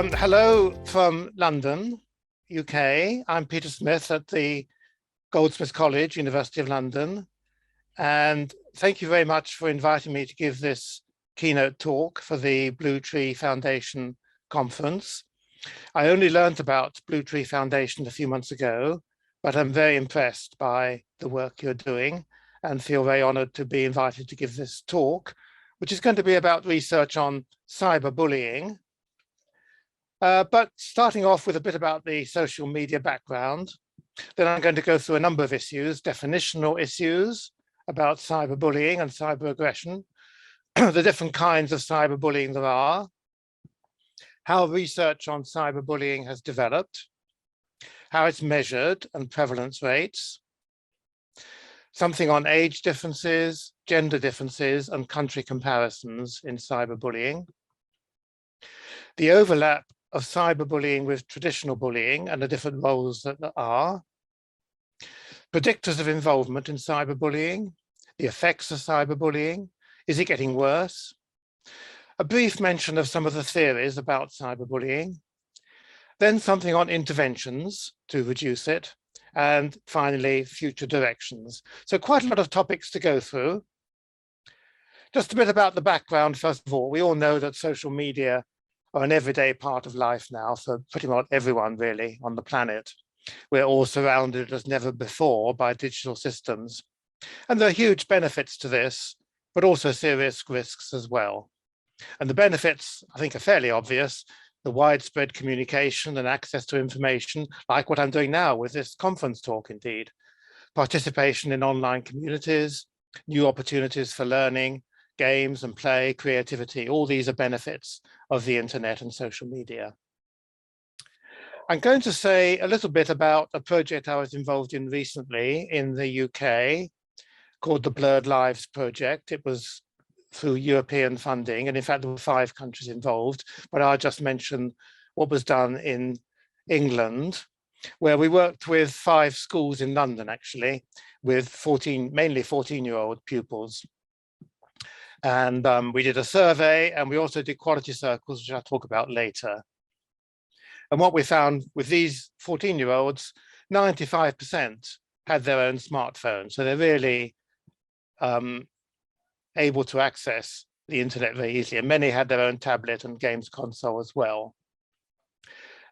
Hello from London, UK. I'm Peter Smith at the Goldsmiths College, University of London. And thank you very much for inviting me to give this keynote talk for the Blue Tree Foundation conference. I only learned about Blue Tree Foundation a few months ago, but I'm very impressed by the work you're doing and feel very honored to be invited to give this talk, which is going to be about research on cyberbullying. But starting off with a bit about the social media background, then I'm going to go through a number of issues, definitional issues about cyberbullying and cyber aggression, the different kinds of cyberbullying there are, how research on cyberbullying has developed, how it's measured and prevalence rates, something on age differences, gender differences, and country comparisons in cyberbullying, the overlap of cyberbullying with traditional bullying and the different roles that there are, predictors of involvement in cyberbullying, the effects of cyberbullying, is it getting worse, a brief mention of some of the theories about cyberbullying, then something on interventions to reduce it, and finally, future directions. So quite a lot of topics to go through. Just a bit about the background, first of all. We all know that social media are an everyday part of life now for pretty much everyone really on the planet. We're all surrounded as never before by digital systems. And there are huge benefits to this, but also serious risks as well. And the benefits, I think, are fairly obvious. The widespread communication and access to information, like what I'm doing now with this conference talk indeed. Participation in online communities, new opportunities for learning, games and play, creativity, all these are benefits of the internet and social media. I'm going to say a little bit about a project I was involved in recently in the UK called the Blurred Lives Project. It was through European funding, and in fact there were 5 countries involved, but I'll just mention what was done in England, where we worked with 5 schools in London actually, with mainly 14-year-old pupils. And we did a survey, and we also did quality circles, which I'll talk about later. And what we found with these 14-year-olds, 95% had their own smartphone. So they're really able to access the internet very easily. And many had their own tablet and games console as well.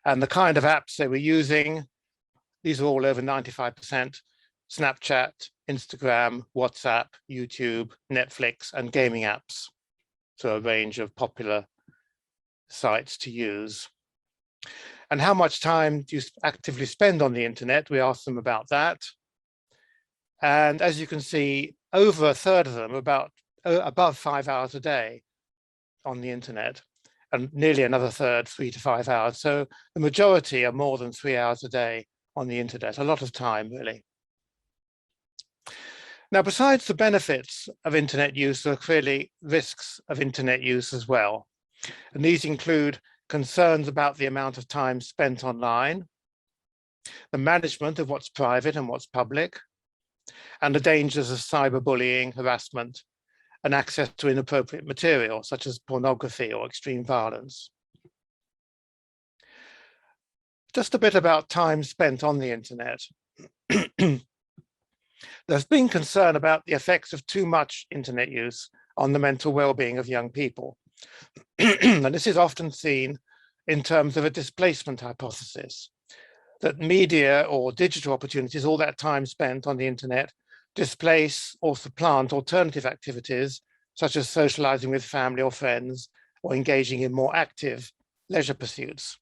And the kind of apps they were using, these are all over 95%, Snapchat, Instagram, WhatsApp, YouTube, Netflix, and gaming apps. So a range of popular sites to use. And how much time do you actively spend on the internet? We asked them about that. And as you can see, over a third of them, above 5 hours a day on the internet, and nearly another third, 3 to 5 hours. So the majority are more than 3 hours a day on the internet, a lot of time really. Now, besides the benefits of internet use, there are clearly risks of internet use as well. And these include concerns about the amount of time spent online, the management of what's private and what's public, and the dangers of cyberbullying, harassment, and access to inappropriate material, such as pornography or extreme violence. Just a bit about time spent on the internet. There's been concern about the effects of too much internet use on the mental well-being of young people. And this is often seen in terms of a displacement hypothesis, that media or digital opportunities, all that time spent on the internet, displace or supplant alternative activities, such as socializing with family or friends, or engaging in more active leisure pursuits.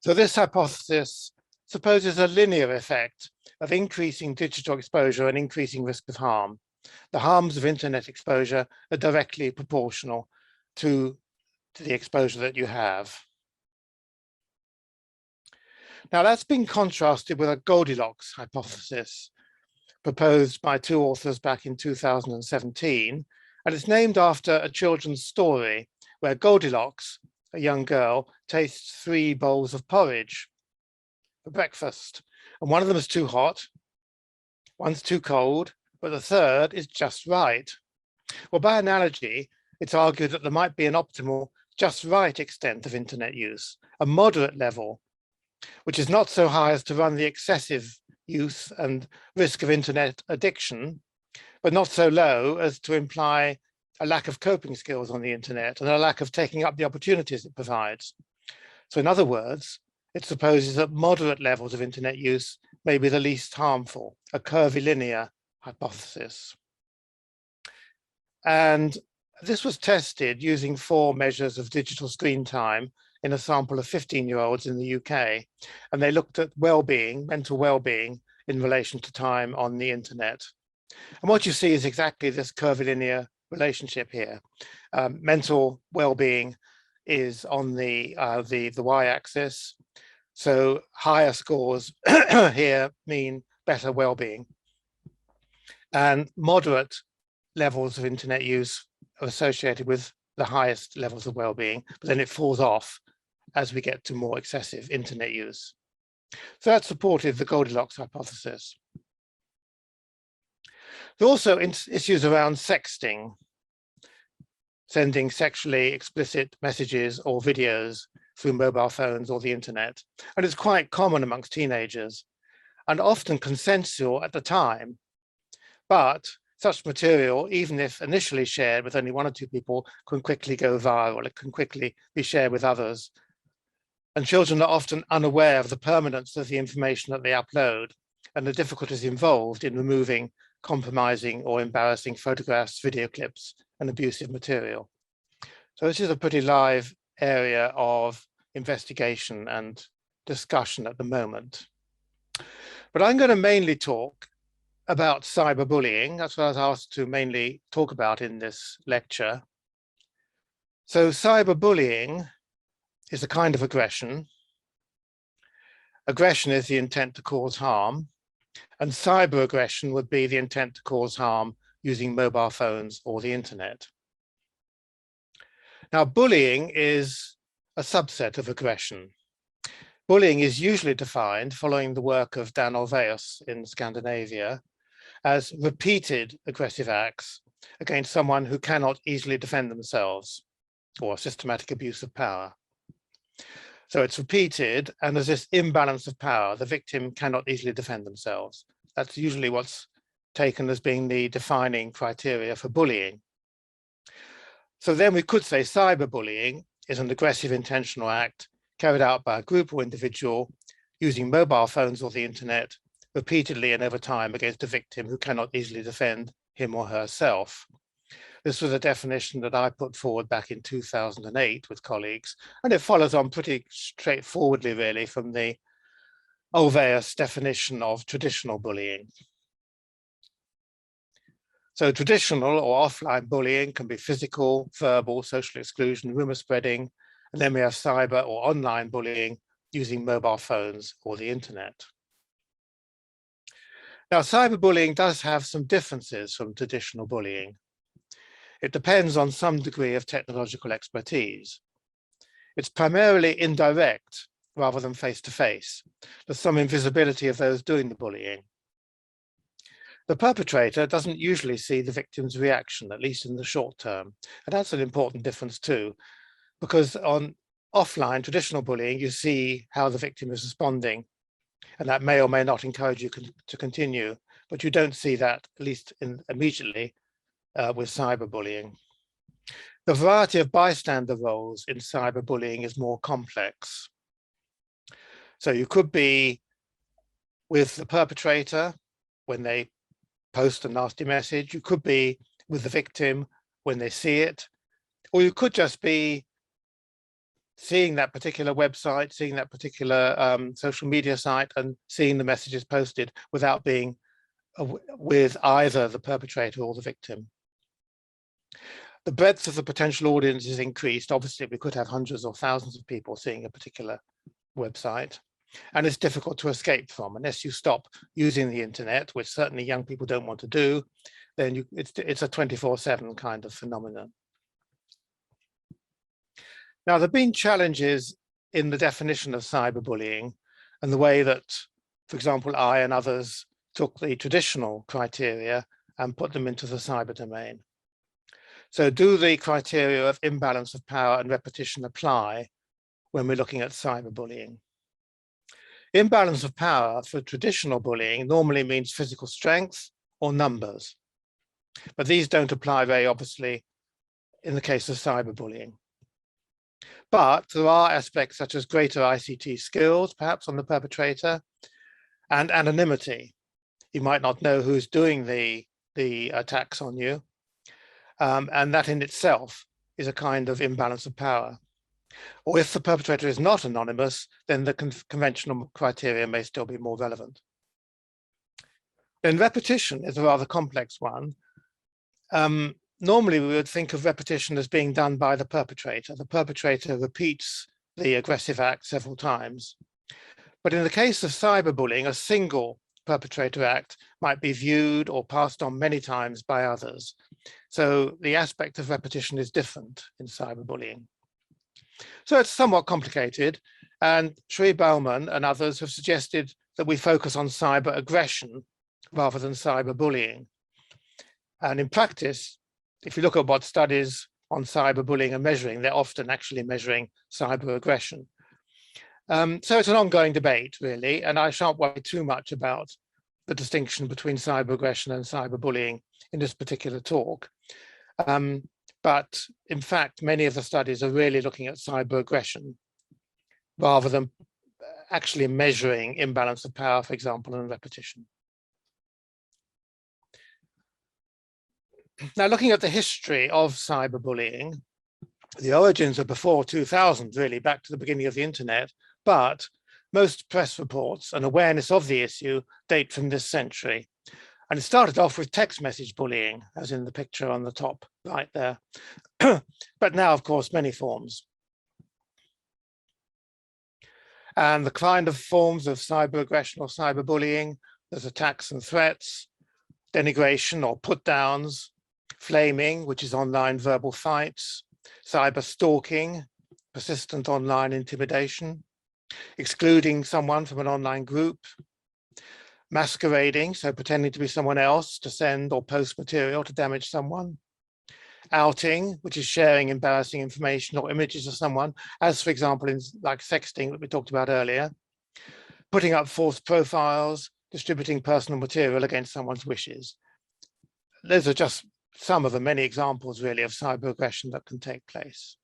So this hypothesis supposes a linear effect of increasing digital exposure and increasing risk of harm. The harms of internet exposure are directly proportional to the exposure that you have. Now that's been contrasted with a Goldilocks hypothesis proposed by 2 authors back in 2017, and it's named after a children's story where Goldilocks, a young girl, tastes 3 bowls of porridge for breakfast, and one of them is too hot, one's too cold, but the third is just right. Well, by analogy, it's argued that there might be an optimal just right extent of internet use, a moderate level, which is not so high as to run the excessive use and risk of internet addiction, but not so low as to imply a lack of coping skills on the internet and a lack of taking up the opportunities it provides. So in other words, it supposes that moderate levels of internet use may be the least harmful, a curvilinear hypothesis. And this was tested using 4 measures of digital screen time in a sample of 15-year-olds in the UK. And they looked at well-being, mental well-being in relation to time on the internet. And what you see is exactly this curvilinear relationship here. Mental well-being is on the y-axis. So higher scores here mean better well-being. And moderate levels of internet use are associated with the highest levels of well-being, but then it falls off as we get to more excessive internet use. So that supported the Goldilocks hypothesis. There are also issues around sexting, sending sexually explicit messages or videos through mobile phones or the internet. And it's quite common amongst teenagers and often consensual at the time. But such material, even if initially shared with only 1 or 2 people, can quickly go viral. It can quickly be shared with others. And children are often unaware of the permanence of the information that they upload and the difficulties involved in removing compromising or embarrassing photographs, video clips, and abusive material. So this is a pretty live area of investigation and discussion at the moment. But I'm going to mainly talk about cyberbullying. That's what I was asked to mainly talk about in this lecture. So cyberbullying is a kind of aggression. Aggression is the intent to cause harm, and cyber aggression would be the intent to cause harm using mobile phones or the internet. Now, bullying is a subset of aggression. Bullying is usually defined, following the work of Dan Olweus in Scandinavia, as repeated aggressive acts against someone who cannot easily defend themselves, or systematic abuse of power. So it's repeated, and there's this imbalance of power. The victim cannot easily defend themselves. That's usually what's taken as being the defining criteria for bullying. So then we could say cyberbullying is an aggressive intentional act carried out by a group or individual using mobile phones or the internet repeatedly and over time against a victim who cannot easily defend him or herself. This was a definition that I put forward back in 2008 with colleagues, and it follows on pretty straightforwardly, really, from the Olweus definition of traditional bullying. So traditional or offline bullying can be physical, verbal, social exclusion, rumor spreading, and then we have cyber or online bullying using mobile phones or the internet. Now, cyberbullying does have some differences from traditional bullying. It depends on some degree of technological expertise. It's primarily indirect rather than face-to-face. There's some invisibility of those doing the bullying. The perpetrator doesn't usually see the victim's reaction, at least in the short term. And that's an important difference too, because on offline traditional bullying, you see how the victim is responding, and that may or may not encourage you to continue, but you don't see that, at least immediately, with cyberbullying. The variety of bystander roles in cyberbullying is more complex. So you could be with the perpetrator when they post a nasty message, you could be with the victim when they see it, or you could just be seeing that particular website, seeing that particular social media site and seeing the messages posted without being with either the perpetrator or the victim. The breadth of the potential audience is increased. Obviously, we could have hundreds or thousands of people seeing a particular website, and it's difficult to escape from unless you stop using the internet, which certainly young people don't want to do. Then it's a 24/7 kind of phenomenon. Now, there have been challenges in the definition of cyberbullying and the way that, for example, I and others took the traditional criteria and put them into the cyber domain. So do the criteria of imbalance of power and repetition apply when we're looking at cyberbullying? Imbalance of power for traditional bullying normally means physical strength or numbers, but these don't apply very obviously in the case of cyberbullying. But there are aspects such as greater ICT skills, perhaps on the perpetrator, and anonymity. You might not know who's doing the attacks on you, and that in itself is a kind of imbalance of power. Or if the perpetrator is not anonymous, then the conventional criteria may still be more relevant. Then repetition is a rather complex one. Normally, we would think of repetition as being done by the perpetrator. The perpetrator repeats the aggressive act several times. But in the case of cyberbullying, a single perpetrator act might be viewed or passed on many times by others. So the aspect of repetition is different in cyberbullying. So it's somewhat complicated, and Sri Bauman and others have suggested that we focus on cyber aggression rather than cyberbullying. And in practice, if you look at what studies on cyberbullying are measuring, they're often actually measuring cyber aggression. So it's an ongoing debate, really, and I shan't worry too much about the distinction between cyber aggression and cyberbullying in this particular talk. But in fact, many of the studies are really looking at cyber aggression rather than actually measuring imbalance of power, for example, and repetition. Now, looking at the history of cyberbullying, the origins are before 2000, really, back to the beginning of the internet, but most press reports and awareness of the issue date from this century. And it started off with text message bullying, as in the picture on the top right there. But now, of course, many forms. And the kind of forms of cyber aggression or cyberbullying, there's attacks and threats, denigration or put downs, flaming, which is online verbal fights, cyber stalking, persistent online intimidation, excluding someone from an online group, masquerading, so pretending to be someone else to send or post material to damage someone, outing, which is sharing embarrassing information or images of someone, as for example in like sexting that we talked about earlier, putting up false profiles, distributing personal material against someone's wishes. Those are just some of the many examples really of cyber aggression that can take place.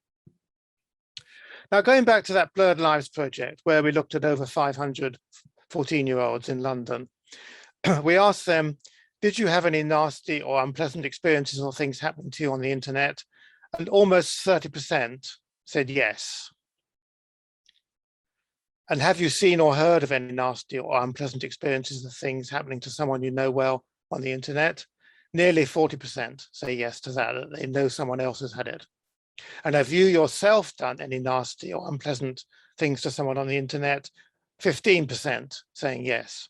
Now, going back to that Blurred Lives project, where we looked at over 500 14-year-olds in London, we asked them, did you have any nasty or unpleasant experiences or things happening to you on the internet? And almost 30% said yes. And have you seen or heard of any nasty or unpleasant experiences or things happening to someone you know well on the internet? Nearly 40% say yes to that they know someone else has had it. And have you yourself done any nasty or unpleasant things to someone on the internet? 15% saying yes.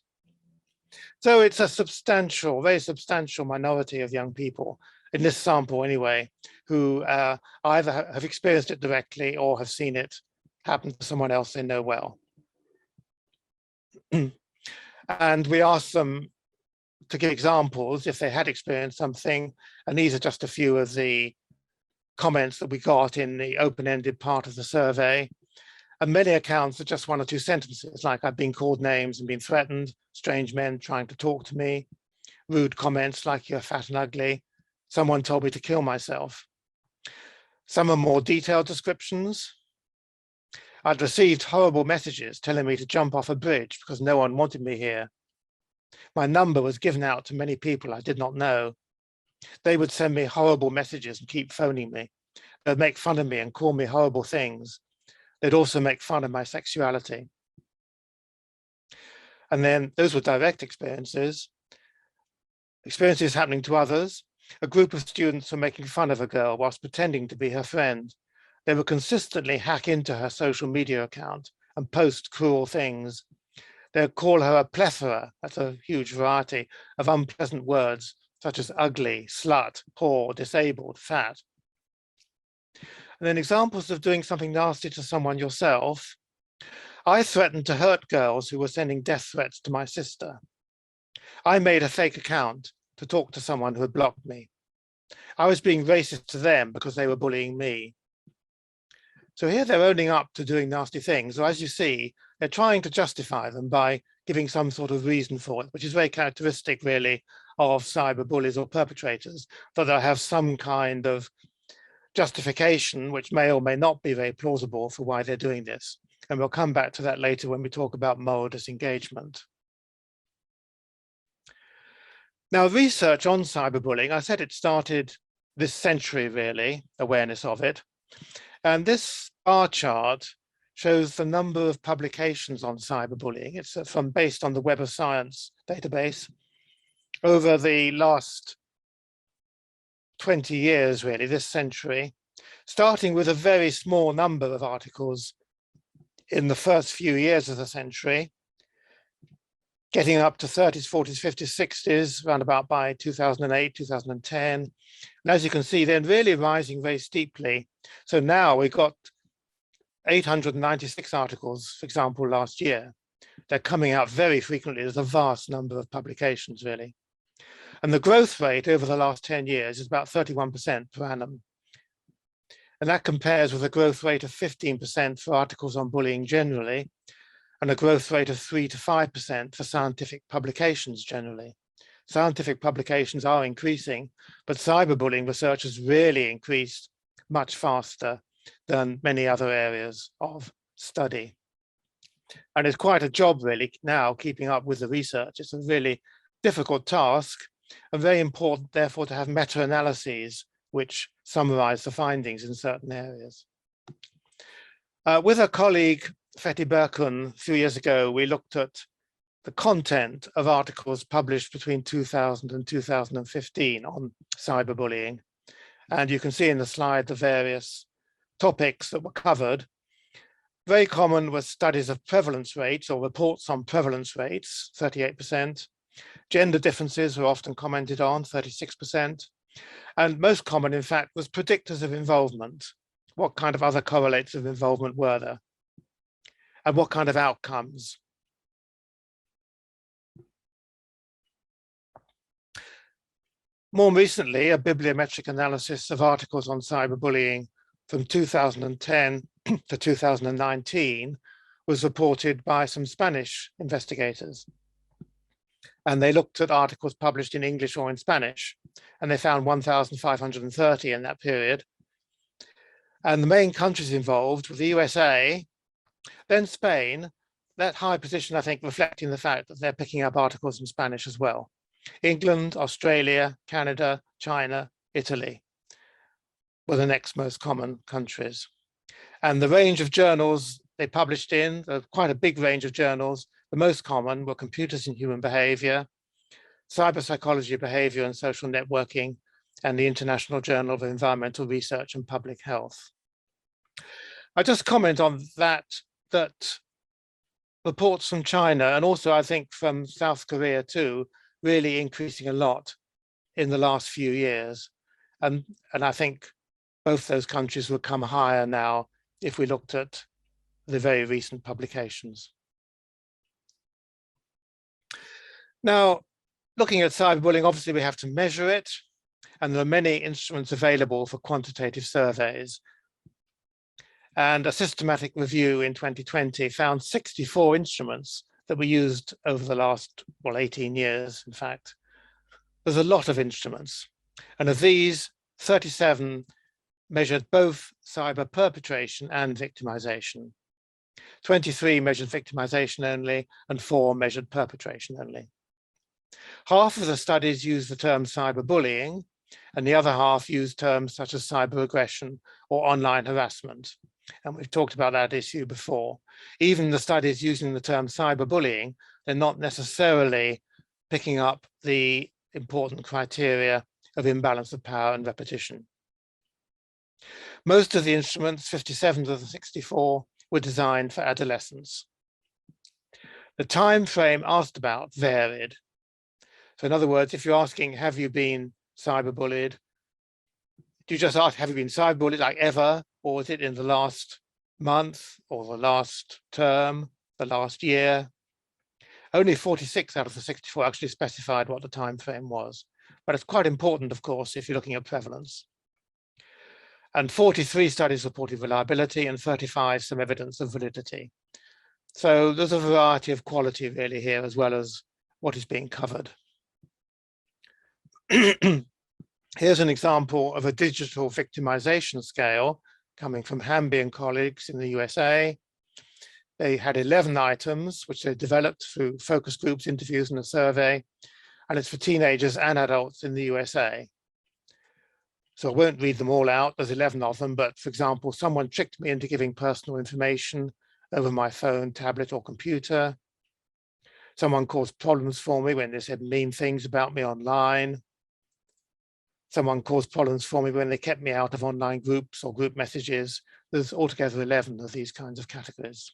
So it's a substantial, very substantial minority of young people, in this sample anyway, who either have experienced it directly or have seen it happen to someone else they know well. And we asked them to give examples if they had experienced something, and these are just a few of the comments that we got in the open-ended part of the survey. And many accounts are just one or two sentences, like I've been called names and been threatened, strange men trying to talk to me, rude comments like you're fat and ugly, someone told me to kill myself. Some are more detailed descriptions. I'd received horrible messages telling me to jump off a bridge because no one wanted me here. My number was given out to many people I did not know. They would send me horrible messages and keep phoning me. They'd make fun of me and call me horrible things. They'd also make fun of my sexuality. And then those were direct experiences. Experiences happening to others. A group of students were making fun of a girl whilst pretending to be her friend. They would consistently hack into her social media account and post cruel things. They'd call her a plethora, that's a huge variety of unpleasant words, such as ugly, slut, whore, disabled, fat. And then examples of doing something nasty to someone yourself. I threatened to hurt girls who were sending death threats to my sister. I made a fake account to talk to someone who had blocked me. I was being racist to them because they were bullying me. So here they're owning up to doing nasty things. So as you see, they're trying to justify them by giving some sort of reason for it, which is very characteristic really of cyber bullies or perpetrators, that they'll have some kind of justification, which may or may not be very plausible for why they're doing this. And we'll come back to that later when we talk about moral disengagement. Now, research on cyberbullying, I said it started this century, really, awareness of it. And this bar chart shows the number of publications on cyberbullying. It's based on the Web of Science database over the last 20 years, really, this century, starting with a very small number of articles in the first few years of the century, getting up to 30s, 40s, 50s, 60s, around about by 2008, 2010. And as you can see, they're really rising very steeply. So now we've got 896 articles, for example, last year. They're coming out very frequently. There's a vast number of publications, really. And the growth rate over the last 10 years is about 31% per annum. And that compares with a growth rate of 15% for articles on bullying generally, and a growth rate of 3 to 5% for scientific publications generally. Scientific publications are increasing, but cyberbullying research has really increased much faster than many other areas of study. And it's quite a job really now keeping up with the research. It's a really difficult task and very important, therefore, to have meta-analyses which summarize the findings in certain areas. With a colleague, Fethi Berkun, a few years ago, we looked at the content of articles published between 2000 and 2015 on cyberbullying. And you can see in the slide the various topics that were covered. Very common was studies of prevalence rates or reports on prevalence rates, 38%. Gender differences were often commented on, 36%. And most common, in fact, was predictors of involvement. What kind of other correlates of involvement were there? And what kind of outcomes? More recently, a bibliometric analysis of articles on cyberbullying from 2010 to 2019 was reported by some Spanish investigators. And they looked at articles published in English or in Spanish, and they found 1,530 in that period. And the main countries involved were the USA, then Spain, that high position, I think, reflecting the fact that they're picking up articles in Spanish as well. England, Australia, Canada, China, Italy were the next most common countries. And the range of journals they published in, quite a big range of journals, the most common were Computers in Human Behavior, Cyber Psychology, Behavior and Social Networking, and the International Journal of Environmental Research and Public Health. I just comment on that reports from China, and also I think from South Korea too, really increasing a lot in the last few years. And I think both those countries will come higher now if we looked at the very recent publications. Now, looking at cyberbullying, obviously we have to measure it, and there are many instruments available for quantitative surveys. And a systematic review in 2020 found 64 instruments that were used over the last, well, 18 years, in fact. There's a lot of instruments. And of these, 37 measured both cyber perpetration and victimization. 23 measured victimization only, and 4 measured perpetration only. Half of the studies use the term cyberbullying, and the other half use terms such as cyber aggression or online harassment. And we've talked about that issue before. Even the studies using the term cyberbullying, they're not necessarily picking up the important criteria of imbalance of power and repetition. Most of the instruments, 57 of the 64, were designed for adolescents. The time frame asked about varied. So in other words, if you're asking, have you been cyberbullied? Do you just ask, have you been cyberbullied like ever? Or is it in the last month or the last term, the last year? Only 46 out of the 64 actually specified what the time frame was. but it's quite important, of course, if you're looking at prevalence. And 43 studies reported reliability and 35 some evidence of validity. So there's a variety of quality really here, as well as what is being covered. Here's an example of a digital victimization scale coming from Hamby and colleagues in the USA. They had 11 items, which they developed through focus groups, interviews, and a survey. And it's for teenagers and adults in the USA. So I won't read them all out, there's 11 of them, but for example, someone tricked me into giving personal information over my phone, tablet, or computer. Someone caused problems for me when they said mean things about me online. Someone caused problems for me when they kept me out of online groups or group messages. There's altogether 11 of these kinds of categories.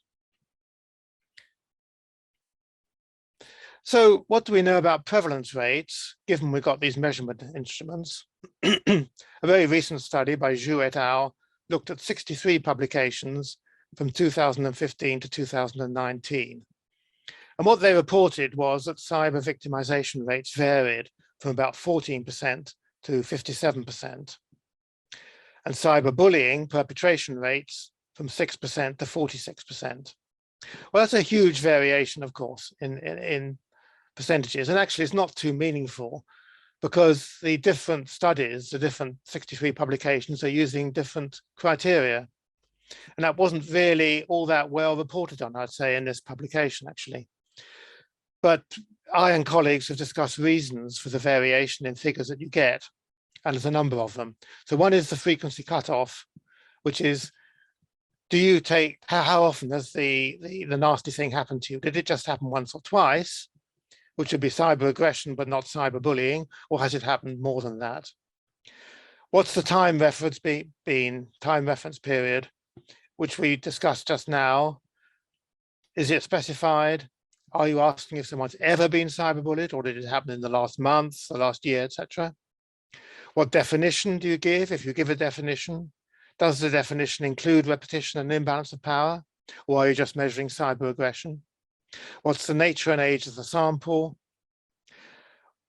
So what do we know about prevalence rates, given we've got these measurement instruments? A very recent study by Zhu et al. Looked at 63 publications from 2015 to 2019. And what they reported was that cyber victimization rates varied from about 14% to 57%. And cyberbullying perpetration rates from 6% to 46%. Well, that's a huge variation, of course, in percentages. And actually, it's not too meaningful because the different studies, the different 63 publications are using different criteria. And that wasn't really all that well reported on, I'd say, in this publication, actually. But I and colleagues have discussed reasons for the variation in figures that you get, and there's a number of them. So one is the frequency cutoff, which is, do you take, how often does the nasty thing happen to you? Did it just happen once or twice, which would be cyber aggression, but not cyberbullying, or has it happened more than that? What's the time reference time reference period, which we discussed just now? Is it specified? Are you asking if someone's ever been cyberbullied, or did it happen in the last month, the last year, etc.? What definition do you give? If you give a definition, does the definition include repetition and imbalance of power, or are you just measuring cyber aggression? What's the nature and age of the sample?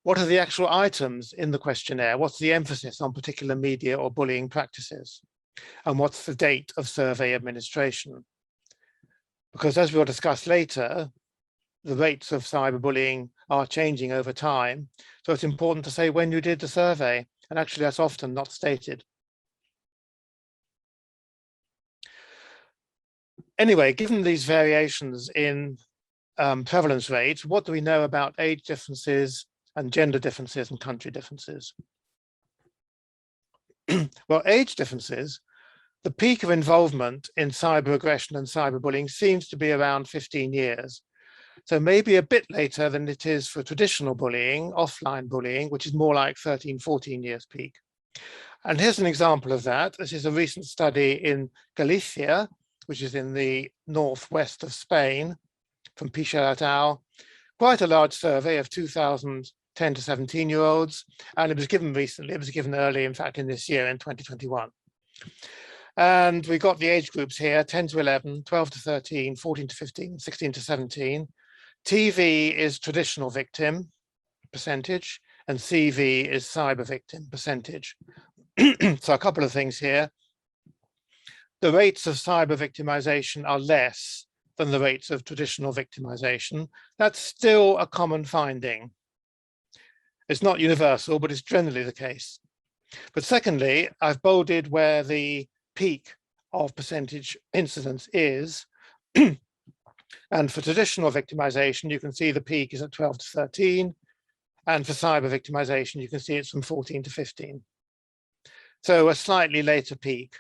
What are the actual items in the questionnaire? What's the emphasis on particular media or bullying practices? And what's the date of survey administration? Because as we'll discuss later, the rates of cyberbullying are changing over time. So it's important to say when you did the survey, and actually that's often not stated. Anyway, given these variations in prevalence rates, what do we know about age differences and gender differences and country differences? Well, age differences, the peak of involvement in cyber aggression and cyberbullying seems to be around 15 years. So maybe a bit later than it is for traditional bullying, offline bullying, which is more like 13, 14 years peak. And here's an example of that. This is a recent study in Galicia, which is in the northwest of Spain, from Pichel et al. Quite a large survey of 2,010 to 17-year-olds, and it was given recently. It was given early, in fact, in this year, in 2021. And we got the age groups here: 10 to 11, 12 to 13, 14 to 15, 16 to 17. TV is traditional victim percentage, and CV is cyber victim percentage. So a couple of things here. The rates of cyber victimization are less than the rates of traditional victimization. That's still a common finding. It's not universal, but it's generally the case. But secondly, I've bolded where the peak of percentage incidence is. And for traditional victimization, you can see the peak is at 12 to 13. And for cyber victimization, you can see it's from 14 to 15. So a slightly later peak,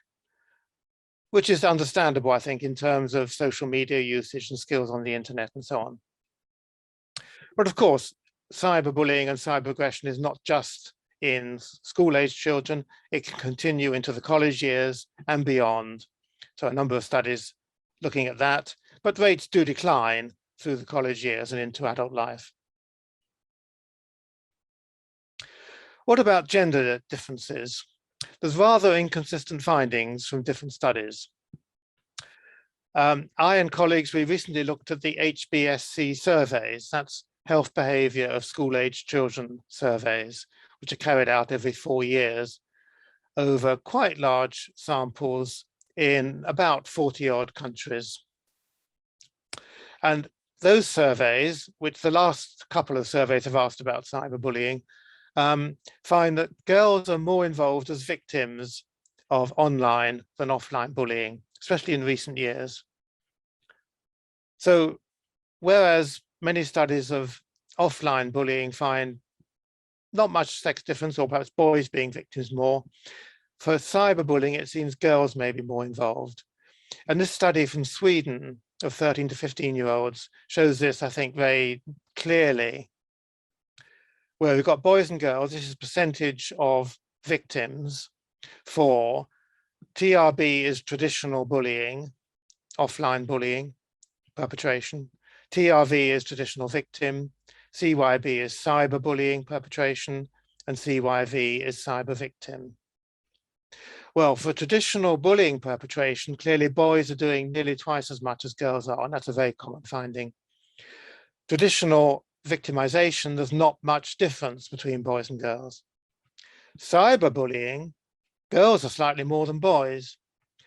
which is understandable, I think, in terms of social media usage and skills on the internet and so on. But of course, cyberbullying and cyber aggression is not just in school-age children. It can continue into the college years and beyond. So a number of studies looking at that, but rates do decline through the college years and into adult life. What about gender differences? There's rather inconsistent findings from different studies. I and colleagues, we recently looked at the HBSC surveys. That's health behavior of school-age children surveys, which are carried out every 4 years over quite large samples in about 40-odd countries. And those surveys, which the last couple of surveys have asked about cyberbullying, find that girls are more involved as victims of online than offline bullying, especially in recent years. So whereas many studies of offline bullying find not much sex difference, or perhaps boys being victims more, for cyberbullying, it seems girls may be more involved. And this study from Sweden of 13 to 15-year-olds shows this, I think, very clearly, where we've got boys and girls. This is percentage of victims for TRB is traditional bullying, offline bullying, perpetration. TRV is traditional victim. CYB is cyberbullying perpetration, and CYV is cyber victim. Well, for traditional bullying perpetration, clearly boys are doing nearly twice as much as girls are, and that's a very common finding. Traditional victimization, there's not much difference between boys and girls. Cyberbullying, girls are slightly more than boys,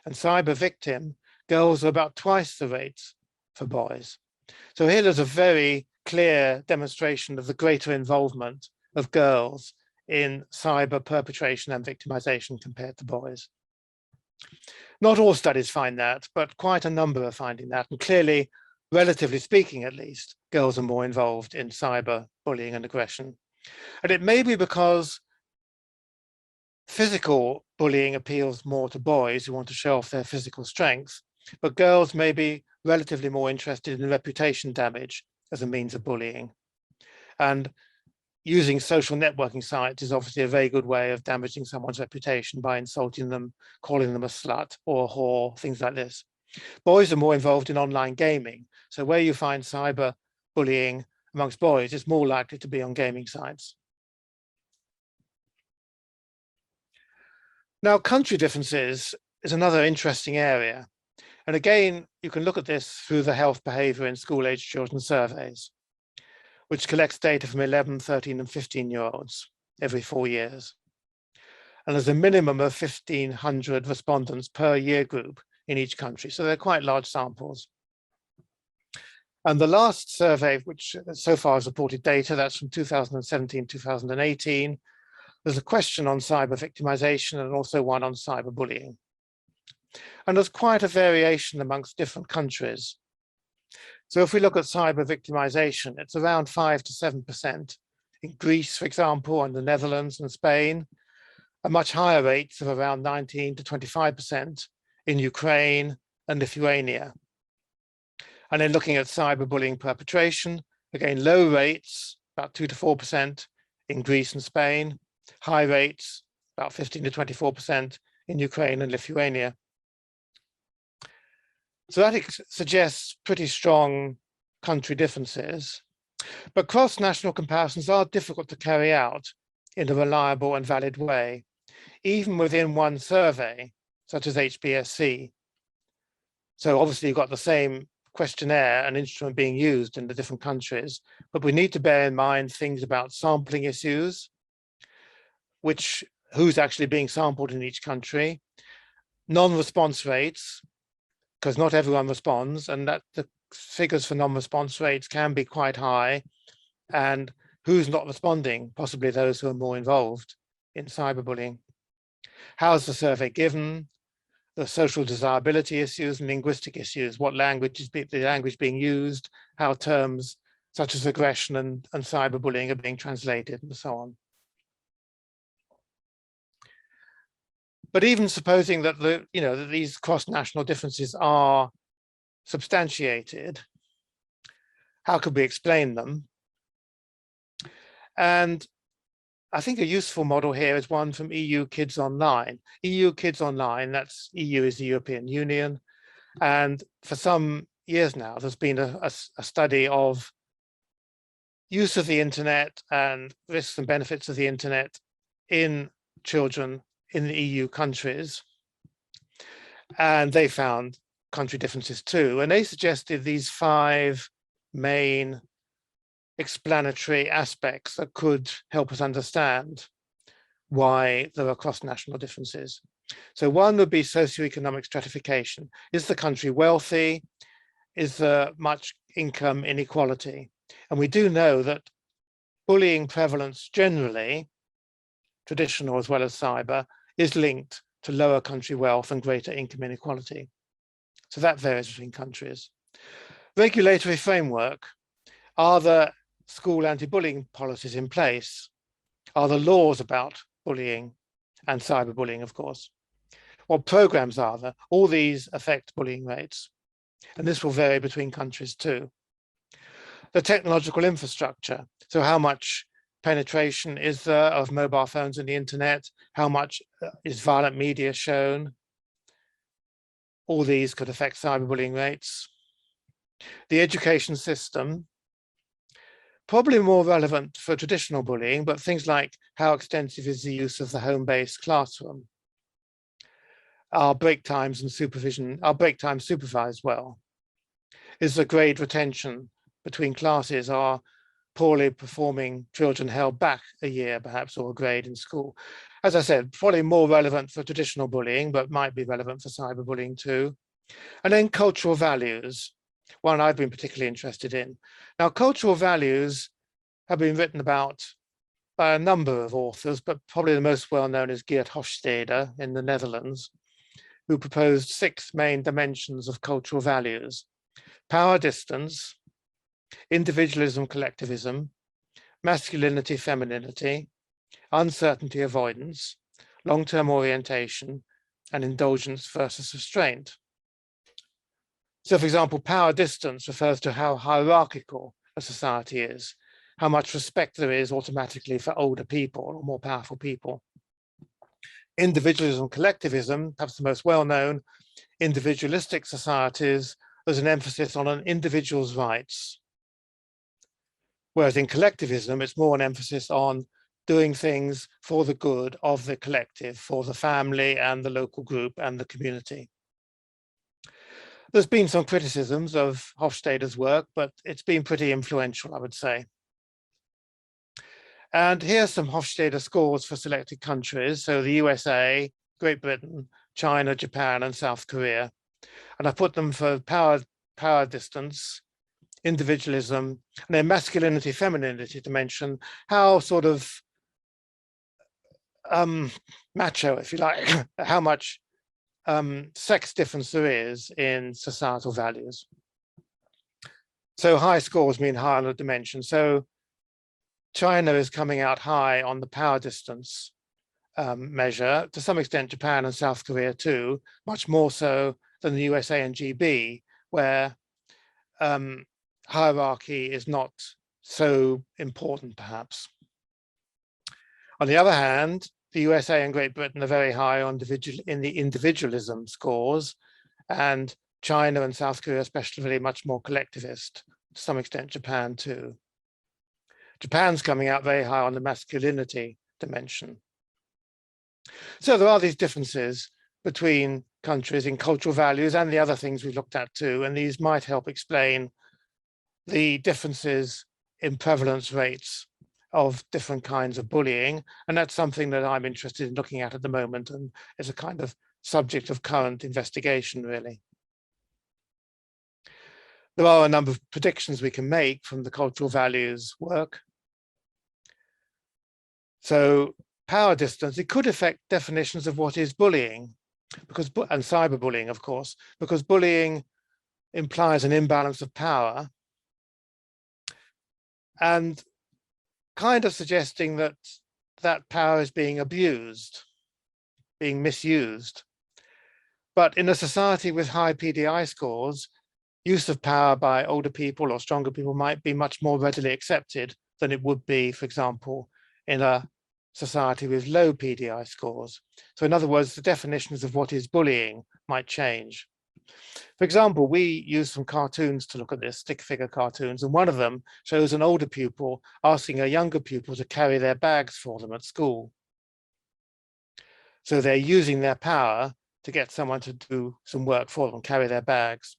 and cyber victim, girls are about twice the rates for boys. So here there's a very clear demonstration of the greater involvement of girls in cyber perpetration and victimization compared to boys. Not all studies find that, but quite a number are finding that. And clearly, relatively speaking, at least, girls are more involved in cyber bullying and aggression. And it may be because physical bullying appeals more to boys who want to show off their physical strength, but girls may be relatively more interested in reputation damage as a means of bullying. And using social networking sites is obviously a very good way of damaging someone's reputation by insulting them, calling them a slut or a whore, things like this. Boys are more involved in online gaming. So where you find cyber bullying amongst boys, it's more likely to be on gaming sites. Now, country differences is another interesting area. And again, you can look at this through the health behavior in school-age children surveys, which collects data from 11, 13, and 15-year-olds every 4 years. And there's a minimum of 1,500 respondents per year group in each country. So they're quite large samples. And the last survey, which so far has reported data, that's from 2017, 2018, there's a question on cyber victimization and also one on cyberbullying. And there's quite a variation amongst different countries. So if we look at cyber victimization, it's around 5 to 7%. In Greece, for example, and the Netherlands and Spain, a much higher rates of around 19 to 25% in Ukraine and Lithuania. And then looking at cyberbullying perpetration, again, low rates, about 2 to 4% in Greece and Spain, high rates, about 15 to 24% in Ukraine and Lithuania. So that suggests pretty strong country differences, but cross-national comparisons are difficult to carry out in a reliable and valid way, even within one survey, such as HBSC. So obviously you've got the same questionnaire and instrument being used in the different countries, but we need to bear in mind things about sampling issues, who's actually being sampled in each country, non-response rates, because not everyone responds, and that the figures for non-response rates can be quite high, and who's not responding, possibly those who are more involved in cyberbullying. How's the survey given? The social desirability issues and linguistic issues, what language is the language being used, how terms such as aggression and cyberbullying are being translated, and so on. But even supposing that that these cross-national differences are substantiated, how could we explain them? And I think a useful model here is one from EU Kids Online. EU Kids Online, that's EU is the European Union. And for some years now, there's been a study of use of the internet and risks and benefits of the internet in children in the EU countries. And they found country differences too. And they suggested these 5 main explanatory aspects that could help us understand why there are cross-national differences. So one would be socioeconomic stratification. Is the country wealthy? Is there much income inequality? And we do know that bullying prevalence generally, traditional as well as cyber, is linked to lower country wealth and greater income inequality. So that varies between countries. Regulatory framework. Are there school anti-bullying policies in place? Are there laws about bullying and cyberbullying, of course? What programs are there? All these affect bullying rates. And this will vary between countries too. The technological infrastructure. So how much penetration is there of mobile phones and the internet? How much is violent media shown? All these could affect cyberbullying rates. The education system, probably more relevant for traditional bullying, but things like how extensive is the use of the home-based classroom? Are break times and supervision, are break times supervised well? Is the grade retention between classes? Are poorly performing children held back a year perhaps, or a grade in school? As I said, probably more relevant for traditional bullying, but might be relevant for cyberbullying too. And then cultural values, one I've been particularly interested in. Now, cultural values have been written about by a number of authors, but probably the most well-known is Geert Hofstede in the Netherlands, who proposed 6 main dimensions of cultural values: power distance, individualism, collectivism, masculinity, femininity, uncertainty avoidance, long-term orientation, and indulgence versus restraint. So, for example, power distance refers to how hierarchical a society is, how much respect there is automatically for older people or more powerful people. Individualism, collectivism, perhaps the most well-known, individualistic societies, there's an emphasis on an individual's rights. Whereas in collectivism, it's more an emphasis on doing things for the good of the collective, for the family and the local group and the community. There's been some criticisms of Hofstede's work, but it's been pretty influential, I would say. And here's some Hofstede scores for selected countries. So the USA, Great Britain, China, Japan, and South Korea. And I put them for power distance, individualism, and then masculinity, femininity dimension, how sort of macho, if you like, how much sex difference there is in societal values. So high scores mean high on the dimension. So China is coming out high on the power distance measure, to some extent Japan and South Korea too, much more so than the USA and GB, where hierarchy is not so important perhaps. On the other hand, the USA and Great Britain are very high on in the individualism scores, and China and South Korea especially really much more collectivist, to some extent Japan too. Japan's coming out very high on the masculinity dimension. So there are these differences between countries in cultural values and the other things we've looked at too, and these might help explain the differences in prevalence rates of different kinds of bullying. And that's something that I'm interested in looking at the moment, and is a kind of subject of current investigation, really. There are a number of predictions we can make from the cultural values work. So power distance, it could affect definitions of what is bullying, and cyberbullying, of course, because bullying implies an imbalance of power, and kind of suggesting that that power is being abused, being misused. But in a society with high PDI scores, use of power by older people or stronger people might be much more readily accepted than it would be, for example, in a society with low PDI scores. So in other words, the definitions of what is bullying might change. For example, we use some cartoons to look at this, stick figure cartoons, and one of them shows an older pupil asking a younger pupil to carry their bags for them at school. So they're using their power to get someone to do some work for them, carry their bags.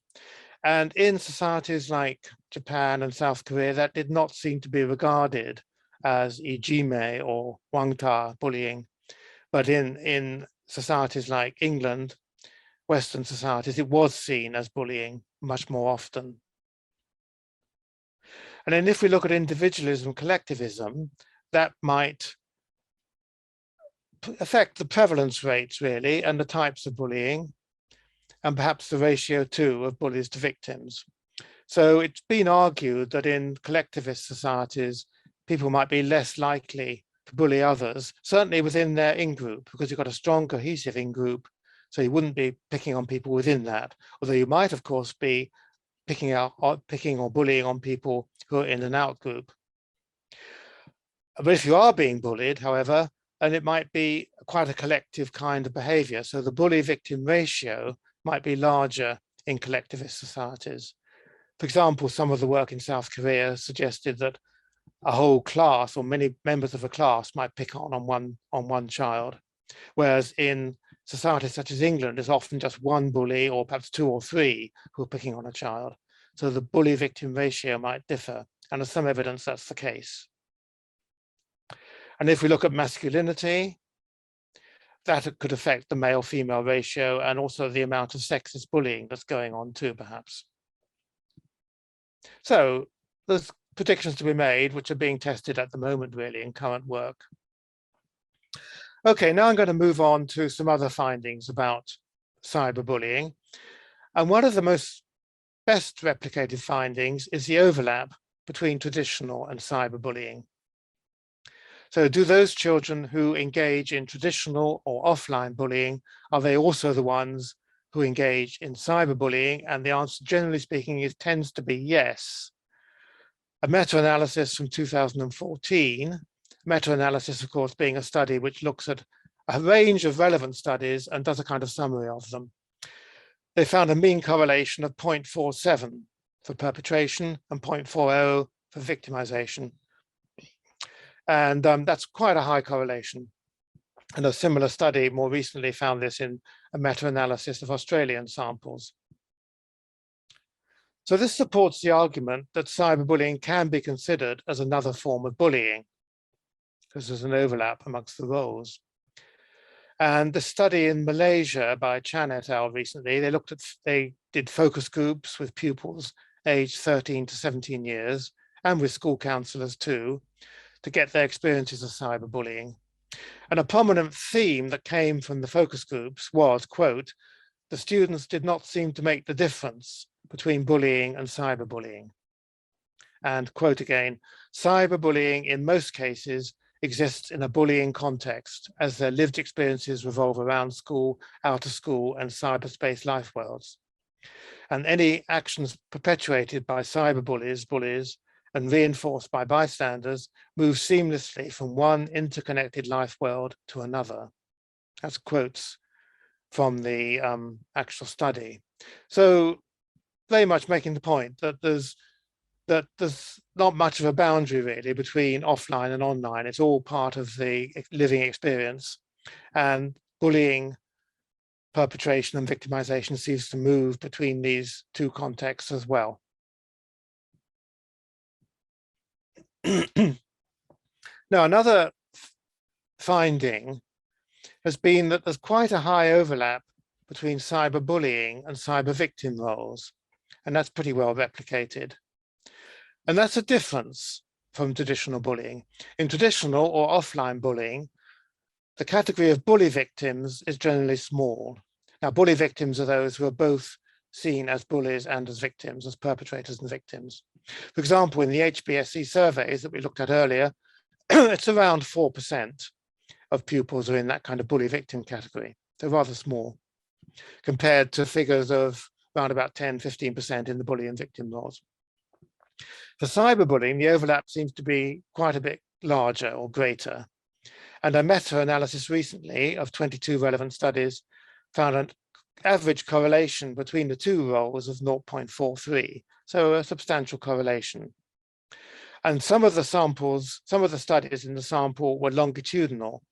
And in societies like Japan and South Korea, that did not seem to be regarded as ijime or wangta bullying. But in societies like England, Western societies, it was seen as bullying much more often. And then if we look at individualism, collectivism, that might affect the prevalence rates really, and the types of bullying, and perhaps the ratio too of bullies to victims. So it's been argued that in collectivist societies, people might be less likely to bully others, certainly within their in-group, because you've got a strong cohesive in-group, so you wouldn't be picking on people within that, although you might of course be picking or bullying on people who are in an out-group. But if you are being bullied, however, and it might be quite a collective kind of behavior, so the bully-victim ratio might be larger in collectivist societies. For example, some of the work in South Korea suggested that a whole class or many members of a class might pick on one child, whereas in societies such as England, it's often just one bully or perhaps two or three who are picking on a child. So the bully-victim ratio might differ, and there's some evidence that's the case. And if we look at masculinity, that could affect the male-female ratio and also the amount of sexist bullying that's going on too, perhaps. So there's predictions to be made, which are being tested at the moment, really, in current work. Okay, now I'm going to move on to some other findings about cyberbullying. And one of the best replicated findings is the overlap between traditional and cyberbullying. So do those children who engage in traditional or offline bullying, are they also the ones who engage in cyberbullying? And the answer, generally speaking, tends to be yes. A meta-analysis from 2014, meta-analysis, of course, being a study which looks at a range of relevant studies and does a kind of summary of them. They found a mean correlation of 0.47 for perpetration and 0.40 for victimization. And that's quite a high correlation. And a similar study more recently found this in a meta-analysis of Australian samples. So this supports the argument that cyberbullying can be considered as another form of bullying, because there's an overlap amongst the roles. And the study in Malaysia by Chan et al. Recently, they did focus groups with pupils aged 13 to 17 years and with school counselors too, to get their experiences of cyberbullying. And a prominent theme that came from the focus groups was, quote, the students did not seem to make the difference between bullying and cyberbullying. And quote again, cyberbullying in most cases exists in a bullying context as their lived experiences revolve around school, out of school, and cyberspace life worlds. And any actions perpetuated by bullies, and reinforced by bystanders move seamlessly from one interconnected life world to another. That's quotes from the actual study. So very much making the point that there's not much of a boundary really between offline and online. It's all part of the living experience, and bullying, perpetration and victimization seems to move between these two contexts as well. Now, another finding has been that there's quite a high overlap between cyberbullying and cyber victim roles, and that's pretty well replicated. And that's a difference from traditional bullying. In traditional or offline bullying, the category of bully victims is generally small. Now, bully victims are those who are both seen as bullies and as victims, as perpetrators and victims. For example, in the HBSC surveys that we looked at earlier, it's around 4% of pupils are in that kind of bully victim category. So rather small compared to figures of around about 10, 15% in the bully and victim roles. For cyberbullying, the overlap seems to be quite a bit larger or greater. And a meta-analysis recently of 22 relevant studies found an average correlation between the two roles of 0.43, so a substantial correlation. And some of the studies in the sample were longitudinal,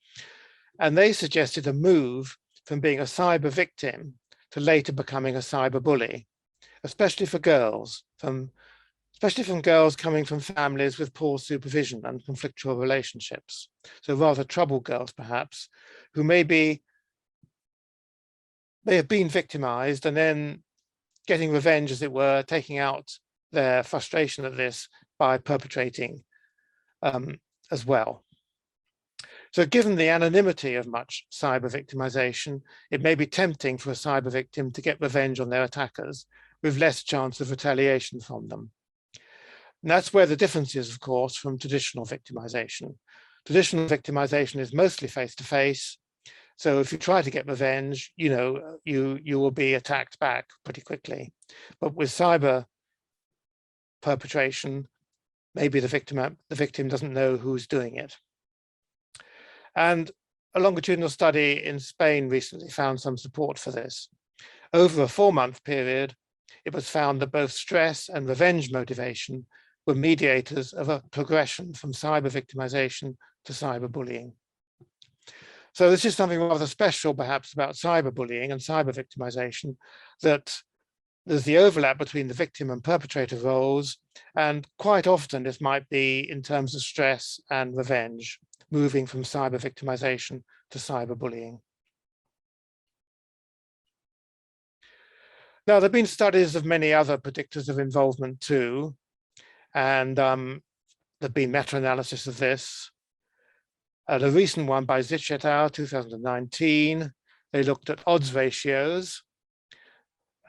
and they suggested a move from being a cyber victim to later becoming a cyber bully, especially for girls from especially from girls coming from families with poor supervision and conflictual relationships. So rather troubled girls, perhaps, who may have been victimized and then getting revenge, as it were, taking out their frustration at this by perpetrating as well. So given the anonymity of much cyber victimization, it may be tempting for a cyber victim to get revenge on their attackers with less chance of retaliation from them. And that's where the difference is, of course, from traditional victimization. Traditional victimization is mostly face-to-face. So if you try to get revenge, you know, you will be attacked back pretty quickly. But with cyber perpetration, maybe the victim doesn't know who's doing it. And a longitudinal study in Spain recently found some support for this. Over a 4-month period, it was found that both stress and revenge motivation were mediators of a progression from cyber victimization to cyberbullying. So this is something rather special, perhaps, about cyberbullying and cyber victimization, that there's the overlap between the victim and perpetrator roles, and quite often this might be in terms of stress and revenge, moving from cyber victimization to cyberbullying. Now, there have been studies of many other predictors of involvement too, and there have been meta-analysis of this. The recent one by Zich et al., 2019, they looked at odds ratios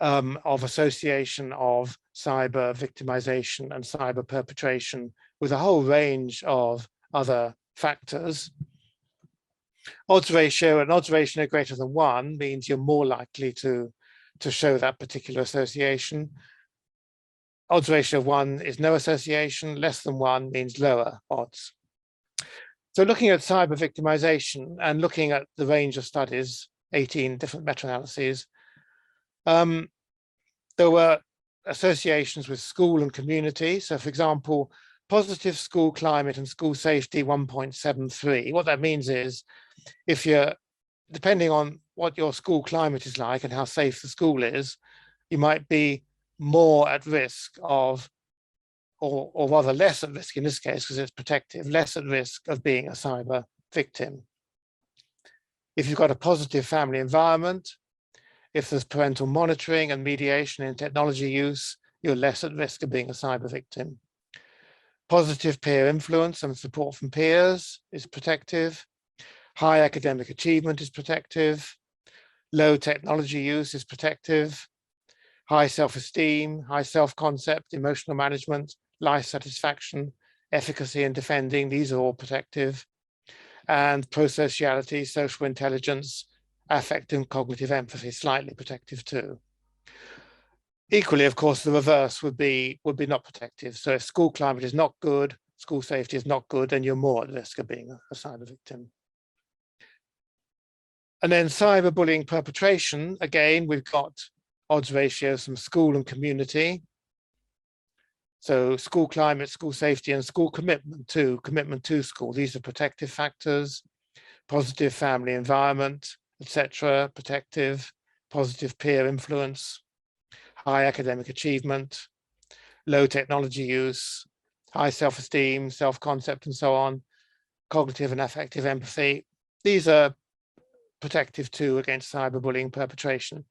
of association of cyber victimization and cyber perpetration with a whole range of other factors. Odds ratio, an odds ratio greater than 1 means you're more likely to show that particular association. Odds ratio of 1 is no association, less than 1 means lower odds. So looking at cyber victimization and looking at the range of studies, 18 different meta-analyses, there were associations with school and community. So for example, positive school climate and school safety 1.73. What that means is, if you're, depending on what your school climate is like and how safe the school is, you might be more at risk of, or rather less at risk in this case, because it's protective, less at risk of being a cyber victim. If you've got a positive family environment, if there's parental monitoring and mediation in technology use, you're less at risk of being a cyber victim. Positive peer influence and support from peers is protective. High academic achievement is protective. Low technology use is protective. High self-esteem, high self-concept, emotional management, life satisfaction, efficacy in defending, these are all protective. And prosociality, social intelligence, affective and cognitive empathy, slightly protective too. Equally, of course, the reverse would be not protective. So if school climate is not good, school safety is not good, then you're more at risk of being a cyber victim. And then cyberbullying perpetration, again, we've got odds ratios from school and community. So school climate, school safety, and school commitment to school. These are protective factors. Positive family environment, etc., protective. Positive peer influence. High academic achievement. Low technology use. High self-esteem, self-concept, and so on. Cognitive and affective empathy. These are protective too against cyberbullying perpetration.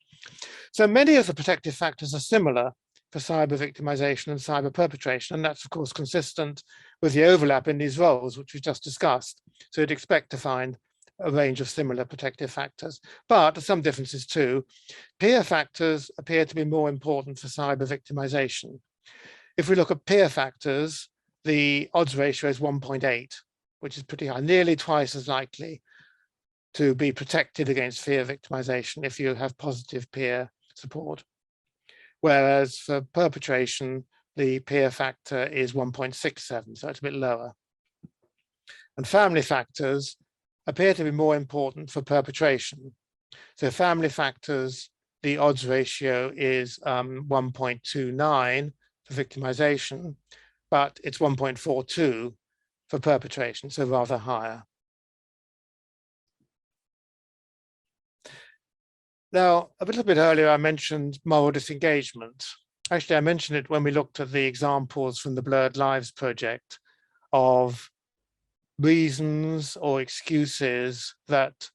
So many of the protective factors are similar for cyber victimization and cyber perpetration, and that's of course consistent with the overlap in these roles, which we just discussed. So you'd expect to find a range of similar protective factors, but there's some differences too. Peer factors appear to be more important for cyber victimization. If we look at peer factors, the odds ratio is 1.8, which is pretty high, nearly twice as likely to be protected against fear victimization if you have positive peer support. Whereas for perpetration, the peer factor is 1.67, so it's a bit lower. And family factors appear to be more important for perpetration. So family factors, the odds ratio is 1.29 for victimization, but it's 1.42 for perpetration, so rather higher. Now, a little bit earlier, I mentioned moral disengagement. Actually, I mentioned it when we looked at the examples from the Blurred Lives project of reasons or excuses that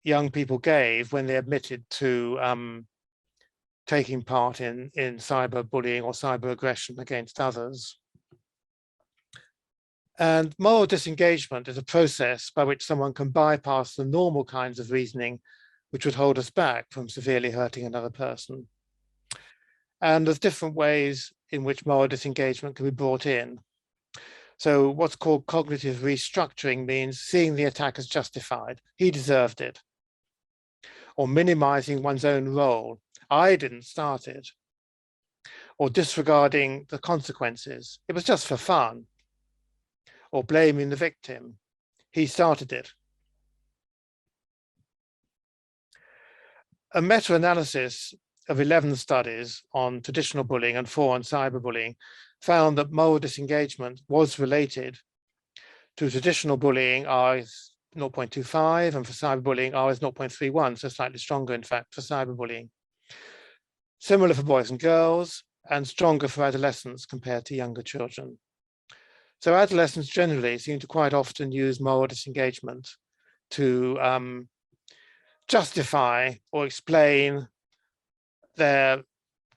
young people gave when they admitted to taking part in cyberbullying or cyber aggression against others. And moral disengagement is a process by which someone can bypass the normal kinds of reasoning which would hold us back from severely hurting another person. And there's different ways in which moral disengagement can be brought in. So what's called cognitive restructuring means seeing the attack as justified. He deserved it. Or minimizing one's own role. I didn't start it. Or disregarding the consequences. It was just for fun. Or blaming the victim. He started it. A meta-analysis of 11 studies on traditional bullying and 4 on cyberbullying found that moral disengagement was related to traditional bullying, R is 0.25, and for cyberbullying, R is 0.31, so slightly stronger, in fact, for cyberbullying. Similar for boys and girls, and stronger for adolescents compared to younger children. So adolescents generally seem to quite often use moral disengagement to justify or explain their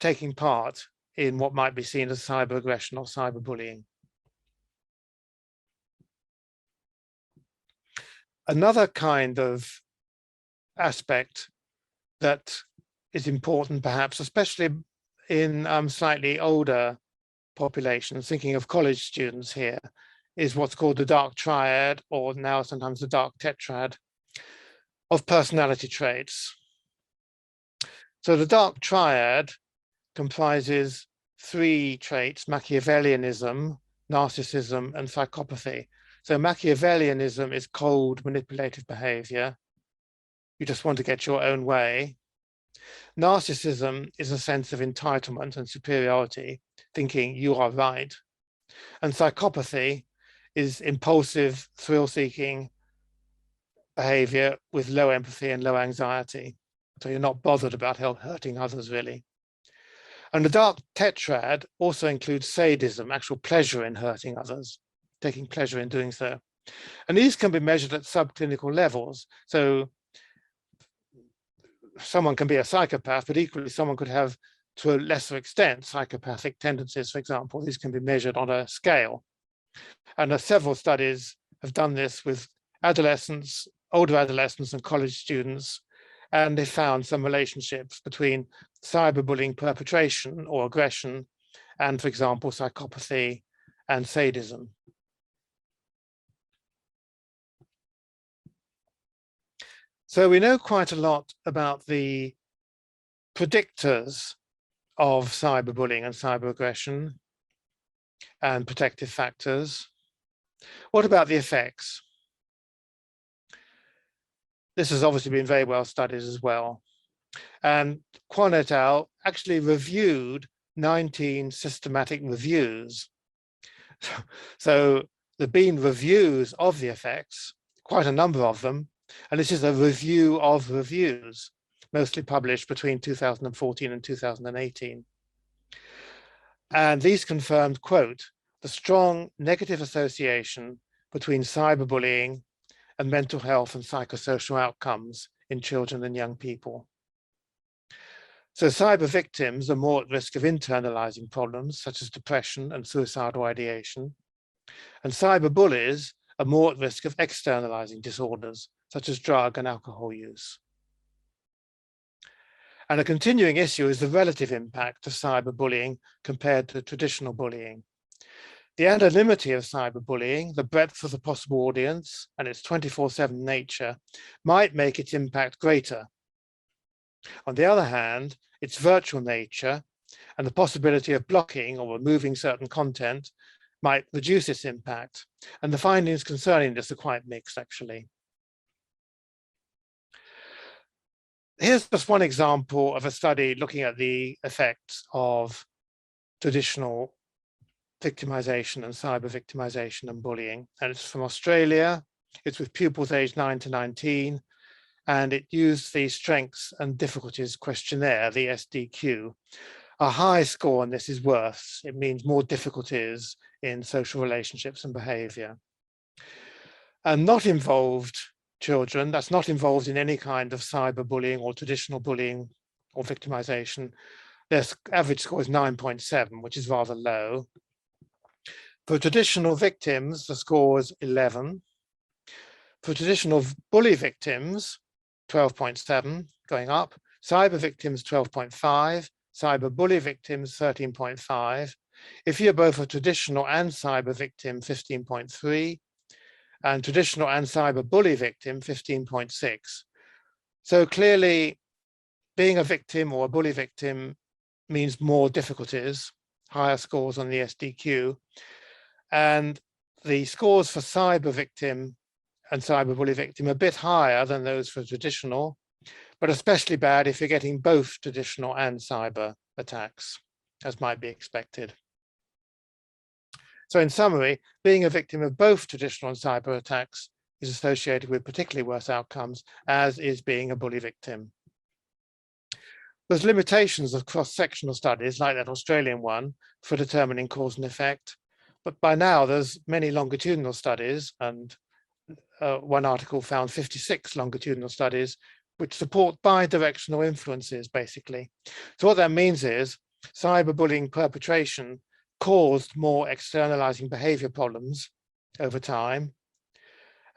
taking part in what might be seen as cyber aggression or cyberbullying. Another kind of aspect that is important, perhaps, especially in slightly older populations, thinking of college students here, is what's called the dark triad, or now sometimes the dark tetrad, of personality traits. So the dark triad comprises 3 traits: Machiavellianism, narcissism, and psychopathy. So Machiavellianism is cold, manipulative behavior. You just want to get your own way. Narcissism is a sense of entitlement and superiority, thinking you are right. And psychopathy is impulsive, thrill-seeking behavior with low empathy and low anxiety. So you're not bothered about hurting others, really. And the dark tetrad also includes sadism, actual pleasure in hurting others, taking pleasure in doing so. And these can be measured at subclinical levels. So someone can be a psychopath, but equally someone could have, to a lesser extent, psychopathic tendencies, for example. These can be measured on a scale. And several studies have done this with adolescents, older adolescents and college students, and they found some relationships between cyberbullying perpetration or aggression and, for example, psychopathy and sadism. So we know quite a lot about the predictors of cyberbullying and cyber-aggression and protective factors. What about the effects? This has obviously been very well studied as well. And Kwon et al. Actually reviewed 19 systematic reviews. So there have been reviews of the effects, quite a number of them. And this is a review of reviews, mostly published between 2014 and 2018. And these confirmed, quote, the strong negative association between cyberbullying and mental health and psychosocial outcomes in children and young people. So cyber victims are more at risk of internalizing problems such as depression and suicidal ideation. And cyber bullies are more at risk of externalizing disorders such as drug and alcohol use. And a continuing issue is the relative impact of cyberbullying compared to traditional bullying. The anonymity of cyberbullying, the breadth of the possible audience, and its 24/7 nature might make its impact greater. On the other hand, its virtual nature and the possibility of blocking or removing certain content might reduce its impact. And the findings concerning this are quite mixed, actually. Here's just one example of a study looking at the effects of traditional victimization and cyber victimization and bullying. And it's from Australia. It's with pupils aged 9 to 19. And it used the Strengths and Difficulties Questionnaire, the SDQ, A high score on this is worse. It means more difficulties in social relationships and behavior. And not involved children, that's not involved in any kind of cyberbullying or traditional bullying or victimization, their average score is 9.7, which is rather low. For traditional victims, the score is 11. For traditional bully victims, 12.7, going up. Cyber victims, 12.5. Cyber bully victims, 13.5. If you're both a traditional and cyber victim, 15.3. And traditional and cyber bully victim, 15.6. So clearly, being a victim or a bully victim means more difficulties, higher scores on the SDQ. And the scores for cyber victim and cyber bully victim are a bit higher than those for traditional, but especially bad if you're getting both traditional and cyber attacks, as might be expected. So in summary, being a victim of both traditional and cyber attacks is associated with particularly worse outcomes, as is being a bully victim. There's limitations of cross-sectional studies like that Australian one for determining cause and effect, but by now there's many longitudinal studies, and one article found 56 longitudinal studies which support bi-directional influences, basically. So what that means is cyberbullying perpetration caused more externalizing behavior problems over time,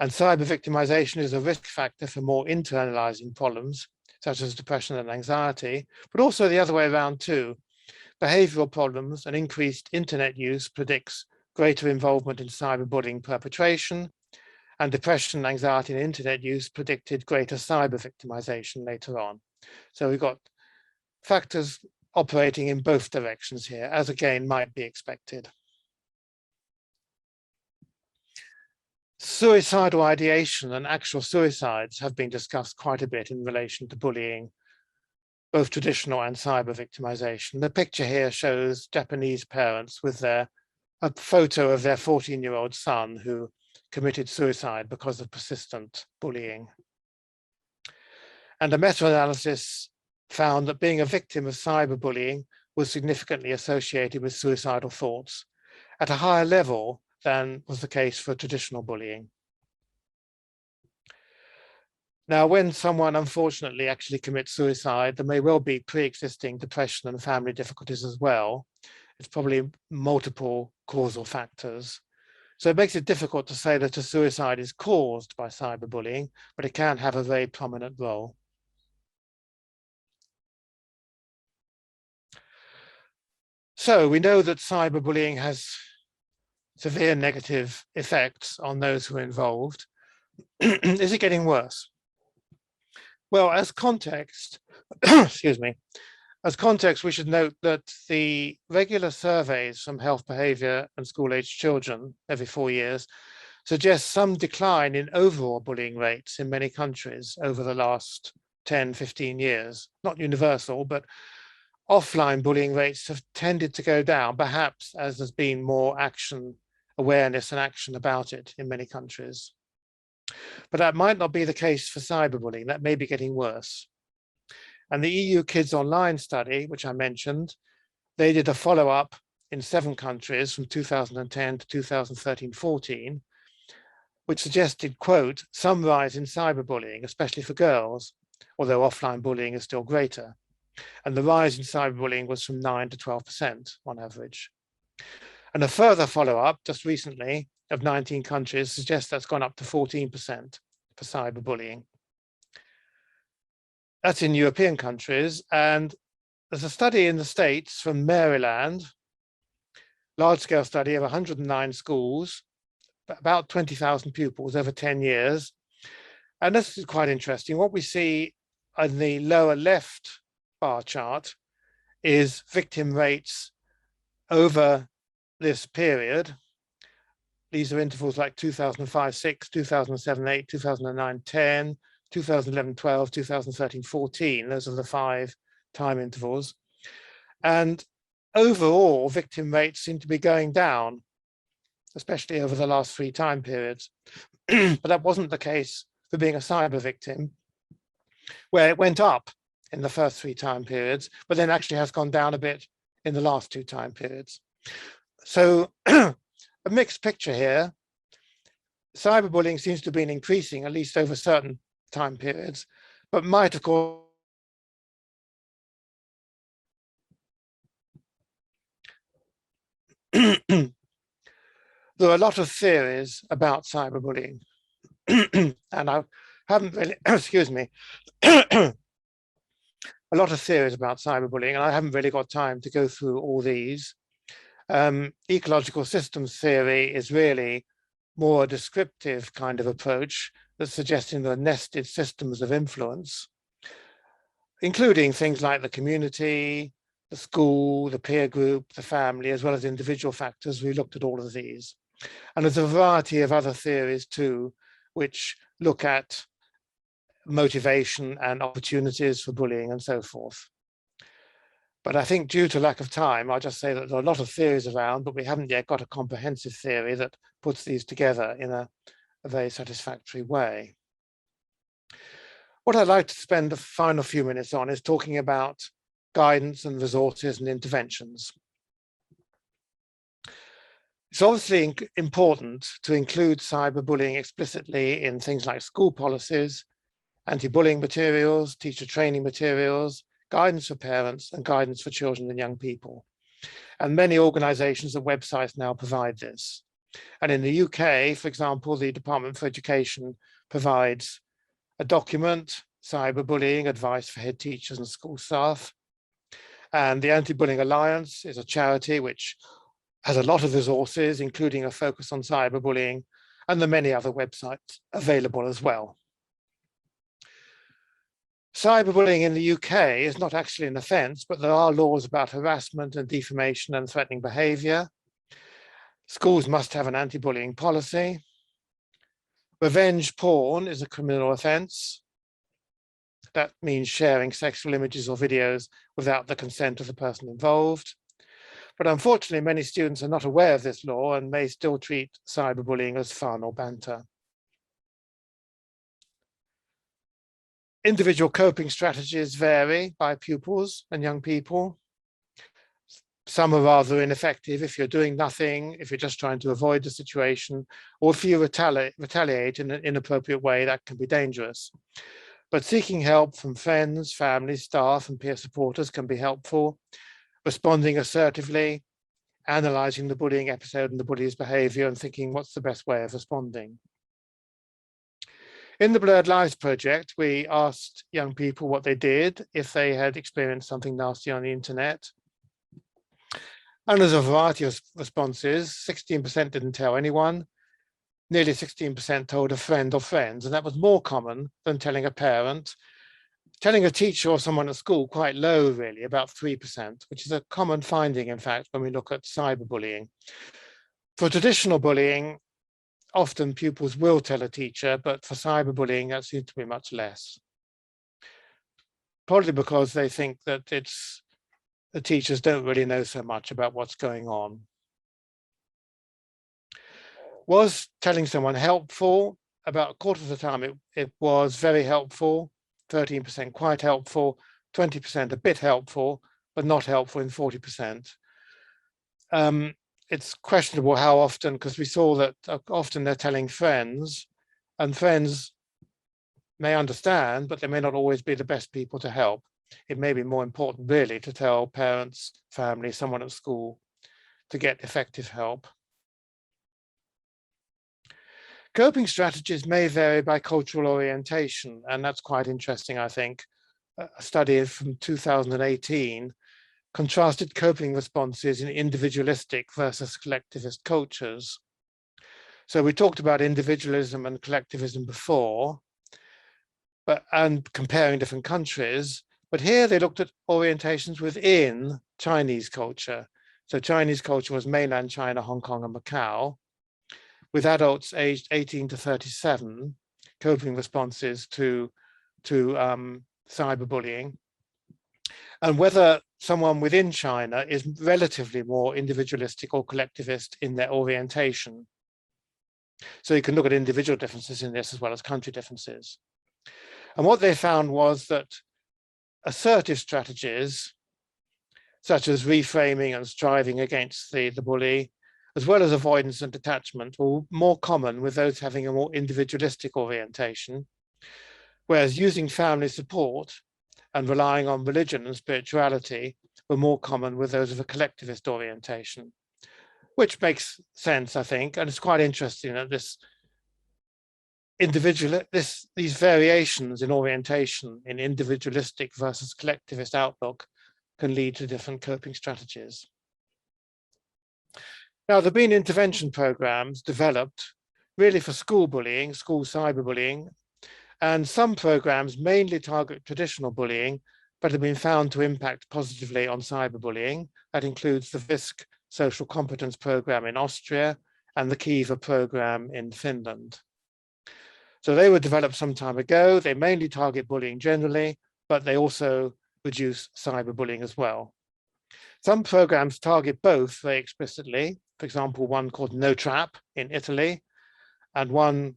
and cyber victimization is a risk factor for more internalizing problems, such as depression and anxiety, but also the other way around too. Behavioral problems and increased internet use predicts greater involvement in cyberbullying perpetration, and depression, anxiety, and internet use predicted greater cyber victimization later on. So we've got factors operating in both directions here, as again might be expected. Suicidal ideation and actual suicides have been discussed quite a bit in relation to bullying, both traditional and cyber victimization. The picture here shows Japanese parents with a photo of their 14-year-old son who committed suicide because of persistent bullying. And a meta-analysis found that being a victim of cyberbullying was significantly associated with suicidal thoughts at a higher level than was the case for traditional bullying. Now, when someone unfortunately actually commits suicide, there may well be pre-existing depression and family difficulties as well. It's probably multiple causal factors. So it makes it difficult to say that a suicide is caused by cyberbullying, but it can have a very prominent role. So we know that cyberbullying has severe negative effects on those who are involved. Is it getting worse? Well, as context, excuse me, as context, we should note that the regular surveys from health, behavior, and school-aged children every 4 years suggest some decline in overall bullying rates in many countries over the last 10, 15 years. Not universal, but offline bullying rates have tended to go down, perhaps as there's been more awareness and action about it in many countries. But that might not be the case for cyberbullying. That may be getting worse. And the EU Kids Online study, which I mentioned, they did a follow-up in 7 countries from 2010 to 2013-14, which suggested, quote, some rise in cyberbullying, especially for girls, although offline bullying is still greater. And the rise in cyberbullying was from 9 to 12% on average. And a further follow-up just recently of 19 countries suggests that's gone up to 14% for cyberbullying. That's in European countries. And there's a study in the States from Maryland, large-scale study of 109 schools, about 20,000 pupils over 10 years. And this is quite interesting. What we see in the lower left bar chart is victim rates over this period. These are intervals like 2005-6, 2007-8, 2009-10, 2011-12, 2013-14. Those are the 5 time intervals. And overall, victim rates seem to be going down, especially over the last 3 time periods. But that wasn't the case for being a cyber victim, where it went up in the first 3 time periods, but then actually has gone down a bit in the last 2 time periods. So a mixed picture here. Cyberbullying seems to have been increasing, at least over certain time periods, but might, of course, there are a lot of theories about cyberbullying, and I haven't really, excuse me, a lot of theories about cyberbullying, and I haven't really got time to go through all these. Ecological systems theory is really more a descriptive kind of approach that's suggesting the nested systems of influence, including things like the community, the school, the peer group, the family, as well as individual factors. We looked at all of these. And there's a variety of other theories too, which look at motivation and opportunities for bullying and so forth. But I think due to lack of time, I'll just say that there are a lot of theories around, but we haven't yet got a comprehensive theory that puts these together in a very satisfactory way. What I'd like to spend the final few minutes on is talking about guidance and resources and interventions. It's obviously important to include cyberbullying explicitly in things like school policies, anti-bullying materials, teacher training materials, guidance for parents, and guidance for children and young people. And many organizations and websites now provide this. And in the UK, for example, the Department for Education provides a document, Cyberbullying Advice for Head Teachers and School Staff. And the Anti-Bullying Alliance is a charity which has a lot of resources, including a focus on cyberbullying, and the many other websites available as well. Cyberbullying in the UK is not actually an offence, but there are laws about harassment and defamation and threatening behaviour. Schools must have an anti-bullying policy. Revenge porn is a criminal offence. That means sharing sexual images or videos without the consent of the person involved. But unfortunately, many students are not aware of this law and may still treat cyberbullying as fun or banter. Individual coping strategies vary by pupils and young people. Some are rather ineffective if you're doing nothing, if you're just trying to avoid the situation, or if you retaliate in an inappropriate way, that can be dangerous. But seeking help from friends, family, staff, and peer supporters can be helpful. Responding assertively, analysing the bullying episode and the bully's behaviour, and thinking what's the best way of responding. In the Blurred Lives project, we asked young people what they did if they had experienced something nasty on the internet. And there's a variety of responses. 16% didn't tell anyone. Nearly 16% told a friend or friends, and that was more common than telling a parent. Telling a teacher or someone at school, quite low really, about 3%, which is a common finding, in fact, when we look at cyberbullying. For traditional bullying, often pupils will tell a teacher, but for cyberbullying, that seems to be much less. Probably because they think that the teachers don't really know so much about what's going on. Was telling someone helpful? About a quarter of the time it was very helpful, 13% quite helpful, 20% a bit helpful, but not helpful in 40%. It's questionable how often, because we saw that often they're telling friends, and friends may understand, but they may not always be the best people to help. It may be more important really to tell parents, family, someone at school to get effective help. Coping strategies may vary by cultural orientation, and that's quite interesting, I think. A study from 2018 contrasted coping responses in individualistic versus collectivist cultures. So we talked about individualism and collectivism before, and comparing different countries, but here they looked at orientations within Chinese culture. So Chinese culture was mainland China, Hong Kong, and Macau, with adults aged 18 to 37, coping responses to cyberbullying, and whether someone within China is relatively more individualistic or collectivist in their orientation. So you can look at individual differences in this as well as country differences. And what they found was that assertive strategies, such as reframing and striving against the bully, as well as avoidance and detachment, were more common with those having a more individualistic orientation, whereas using family support and relying on religion and spirituality were more common with those of a collectivist orientation, which makes sense, I think, and it's quite interesting that these variations in orientation in individualistic versus collectivist outlook can lead to different coping strategies. Now, there have been intervention programs developed really for school bullying, school cyberbullying, and some programs mainly target traditional bullying, but have been found to impact positively on cyberbullying. That includes the VISC Social Competence Program in Austria and the Kiva program in Finland. So they were developed some time ago. They mainly target bullying generally, but they also reduce cyberbullying as well. Some programs target both very explicitly. For example, one called No Trap in Italy, and one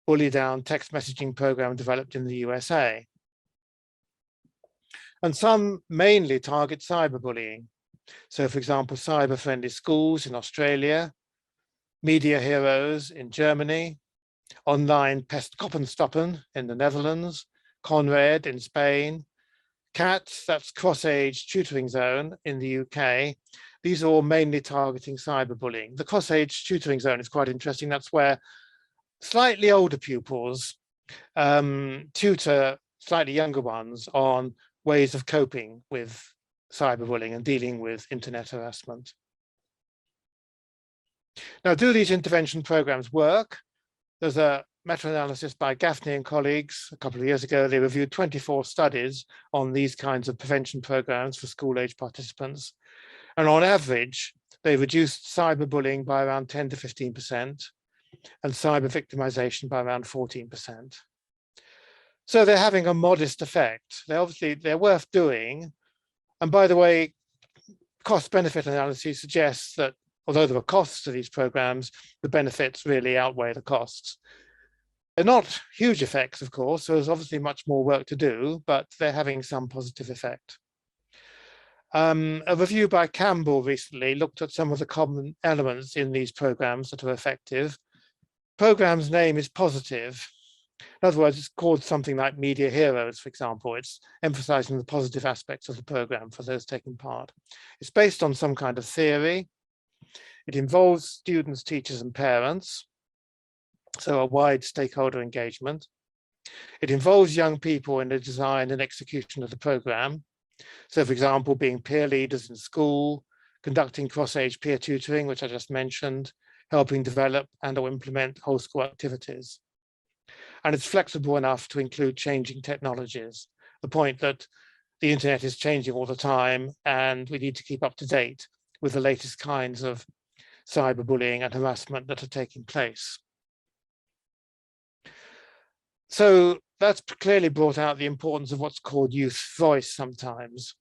bully down text messaging program developed in the USA. And some mainly target cyberbullying. So for example, cyber-friendly schools in Australia, Media Heroes in Germany, Online Pestkoppenstoppen in the Netherlands, Conred in Spain, CATS, that's Cross-Age Tutoring Zone in the UK. These are all mainly targeting cyberbullying. The Cross-Age Tutoring Zone is quite interesting. That's where slightly older pupils tutor slightly younger ones on ways of coping with cyberbullying and dealing with internet harassment. Now, do these intervention programs work? There's a meta-analysis by Gaffney and colleagues a couple of years ago. They reviewed 24 studies on these kinds of prevention programs for school-age participants. And on average, they reduced cyberbullying by around 10 to 15% and cyber victimization by around 14%. So they're having a modest effect. They're worth doing. And by the way, cost-benefit analysis suggests that although there are costs to these programs, the benefits really outweigh the costs. They're not huge effects, of course, so there's obviously much more work to do, but they're having some positive effect. A review by Campbell recently looked at some of the common elements in these programs that are effective. Program's name is positive. In other words, it's called something like Media Heroes, for example. It's emphasizing the positive aspects of the program for those taking part. It's based on some kind of theory. It involves students, teachers, and parents, so a wide stakeholder engagement. It involves young people in the design and execution of the program. So, for example, being peer leaders in school, conducting cross-age peer tutoring, which I just mentioned, helping develop and/or implement whole school activities. And it's flexible enough to include changing technologies. The point that the internet is changing all the time, and we need to keep up to date with the latest kinds of cyberbullying and harassment that are taking place. So that's clearly brought out the importance of what's called youth voice sometimes.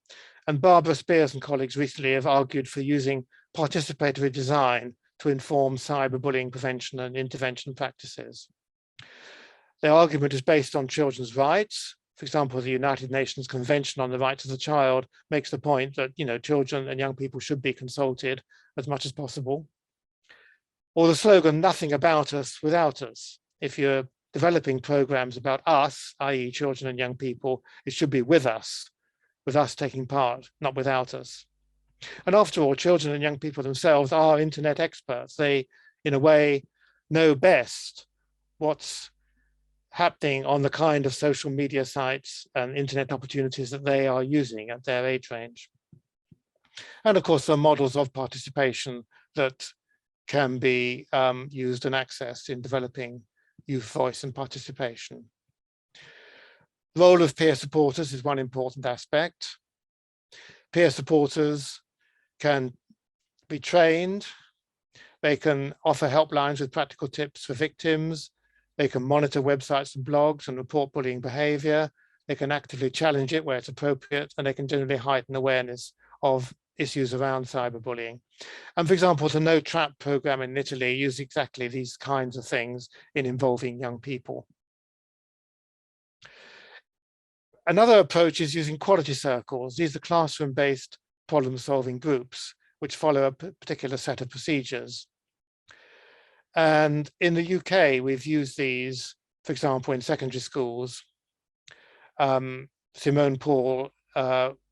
And Barbara Spears and colleagues recently have argued for using participatory design to inform cyberbullying prevention and intervention practices. Their argument is based on children's rights. For example, the United Nations Convention on the Rights of the Child makes the point that, children and young people should be consulted as much as possible. Or the slogan, nothing about us without us. If you're developing programs about us, i.e. children and young people, it should be with us taking part, not without us. And after all, children and young people themselves are internet experts. They, in a way, know best what's happening on the kind of social media sites and internet opportunities that they are using at their age range. And of course, there are models of participation that can be used and accessed in developing youth voice and participation. The role of peer supporters is one important aspect. Peer supporters can be trained. They can offer helplines with practical tips for victims. They can monitor websites and blogs and report bullying behavior. They can actively challenge it where it's appropriate, and they can generally heighten awareness of issues around cyberbullying. And for example, the No Trap program in Italy uses exactly these kinds of things in involving young people. Another approach is using quality circles. These are classroom-based problem-solving groups, which follow a particular set of procedures. And in the UK, we've used these, for example, in secondary schools. Simone Paul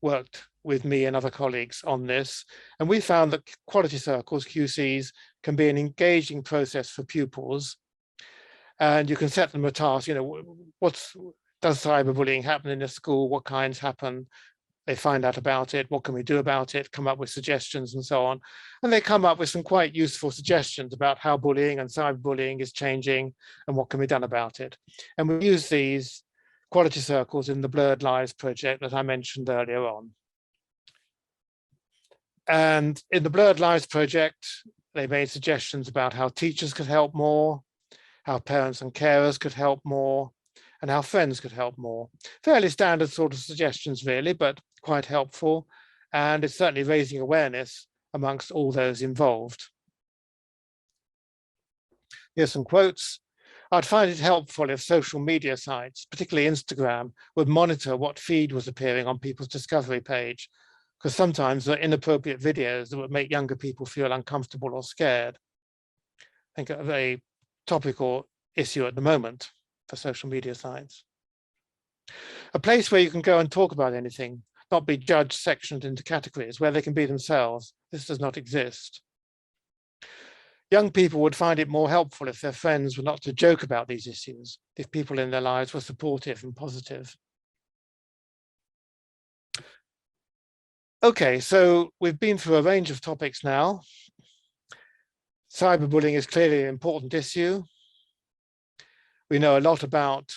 worked with me and other colleagues on this, and we found that quality circles, QCs, can be an engaging process for pupils. And you can set them a task, does cyberbullying happen in a school? What kinds happen? They find out about it. What can we do about it? Come up with suggestions and so on. And they come up with some quite useful suggestions about how bullying and cyberbullying is changing and what can be done about it. And we use these quality circles in the Blurred Lives project that I mentioned earlier on. And in the Blurred Lives project, they made suggestions about how teachers could help more, how parents and carers could help more, and how friends could help more. Fairly standard sort of suggestions, really, but quite helpful. And it's certainly raising awareness amongst all those involved. Here's some quotes. I'd find it helpful if social media sites, particularly Instagram, would monitor what feed was appearing on people's discovery page, because sometimes there are inappropriate videos that would make younger people feel uncomfortable or scared. I think a very topical issue at the moment for social media sites. A place where you can go and talk about anything, not be judged, sectioned into categories, where they can be themselves. This does not exist. Young people would find it more helpful if their friends were not to joke about these issues, if people in their lives were supportive and positive. Okay, so we've been through a range of topics now. Cyberbullying is clearly an important issue. We know a lot about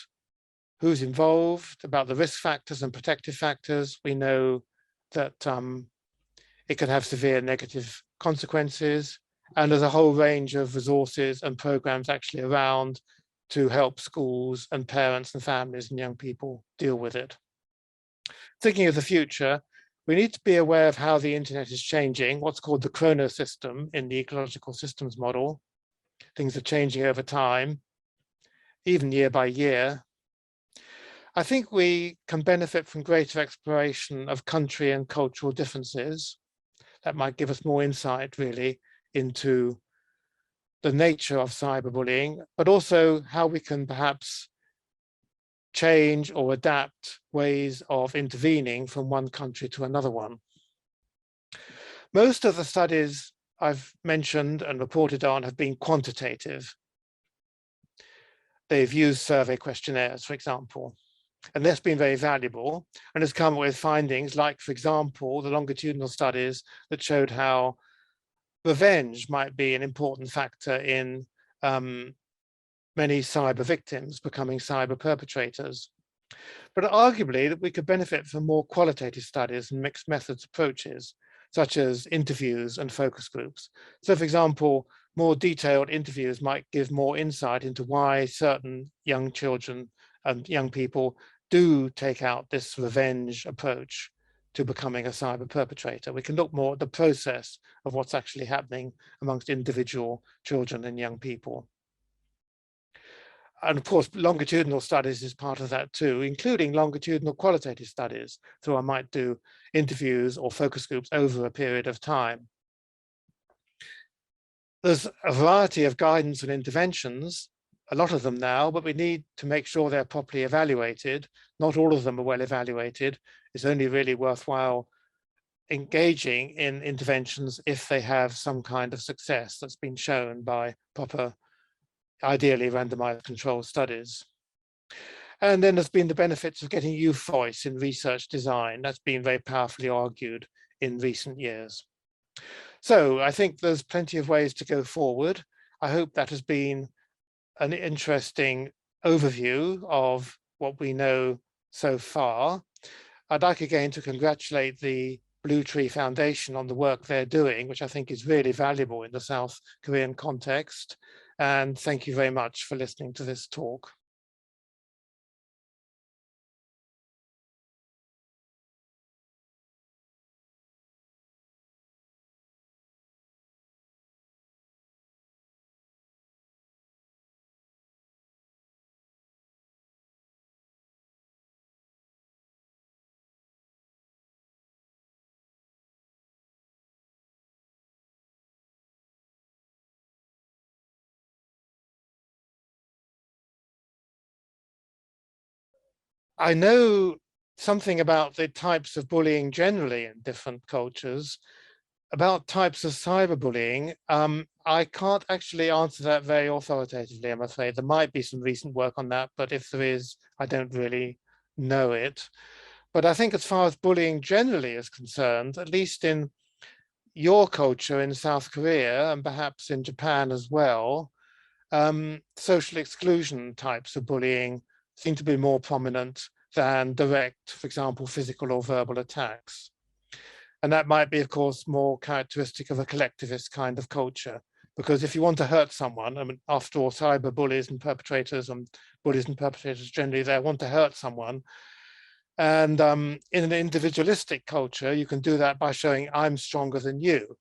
who's involved, about the risk factors and protective factors. We know that it can have severe negative consequences, and there's a whole range of resources and programs actually around to help schools and parents and families and young people deal with it. Thinking of the future, we need to be aware of how the internet is changing, what's called the chronosystem in the ecological systems model. Things are changing over time, even year by year. I think we can benefit from greater exploration of country and cultural differences. That might give us more insight, really, into the nature of cyberbullying, but also how we can perhaps change or adapt ways of intervening from one country to another one. Most of the studies I've mentioned and reported on have been quantitative. They've used survey questionnaires, for example, and that's been very valuable and has come with findings like, for example, the longitudinal studies that showed how revenge might be an important factor in many cyber victims becoming cyber perpetrators. But arguably that we could benefit from more qualitative studies and mixed methods approaches, such as interviews and focus groups. So for example, more detailed interviews might give more insight into why certain young children and young people do take out this revenge approach to becoming a cyber perpetrator. We can look more at the process of what's actually happening amongst individual children and young people. And of course, longitudinal studies is part of that too, including longitudinal qualitative studies. So I might do interviews or focus groups over a period of time. There's a variety of guidance and interventions, a lot of them now, but we need to make sure they're properly evaluated. Not all of them are well evaluated. It's only really worthwhile engaging in interventions if they have some kind of success that's been shown by proper, ideally randomized controlled studies. And then there's been the benefits of getting youth voice in research design. That's been very powerfully argued in recent years. So I think there's plenty of ways to go forward. I hope that has been an interesting overview of what we know so far. I'd like again to congratulate the Blue Tree Foundation on the work they're doing, which I think is really valuable in the South Korean context. And thank you very much for listening to this talk. I know something about the types of bullying generally in different cultures. About types of cyberbullying, I can't actually answer that very authoritatively, I'm afraid. There might be some recent work on that, but if there is, I don't really know it. But I think as far as bullying generally is concerned, at least in your culture in South Korea and perhaps in Japan as well, social exclusion types of bullying seem to be more prominent than direct, for example, physical or verbal attacks. And that might be, of course, more characteristic of a collectivist kind of culture, because if you want to hurt someone, I mean, after all, cyber bullies and bullies and perpetrators generally, they want to hurt someone. And in an individualistic culture, you can do that by showing I'm stronger than you,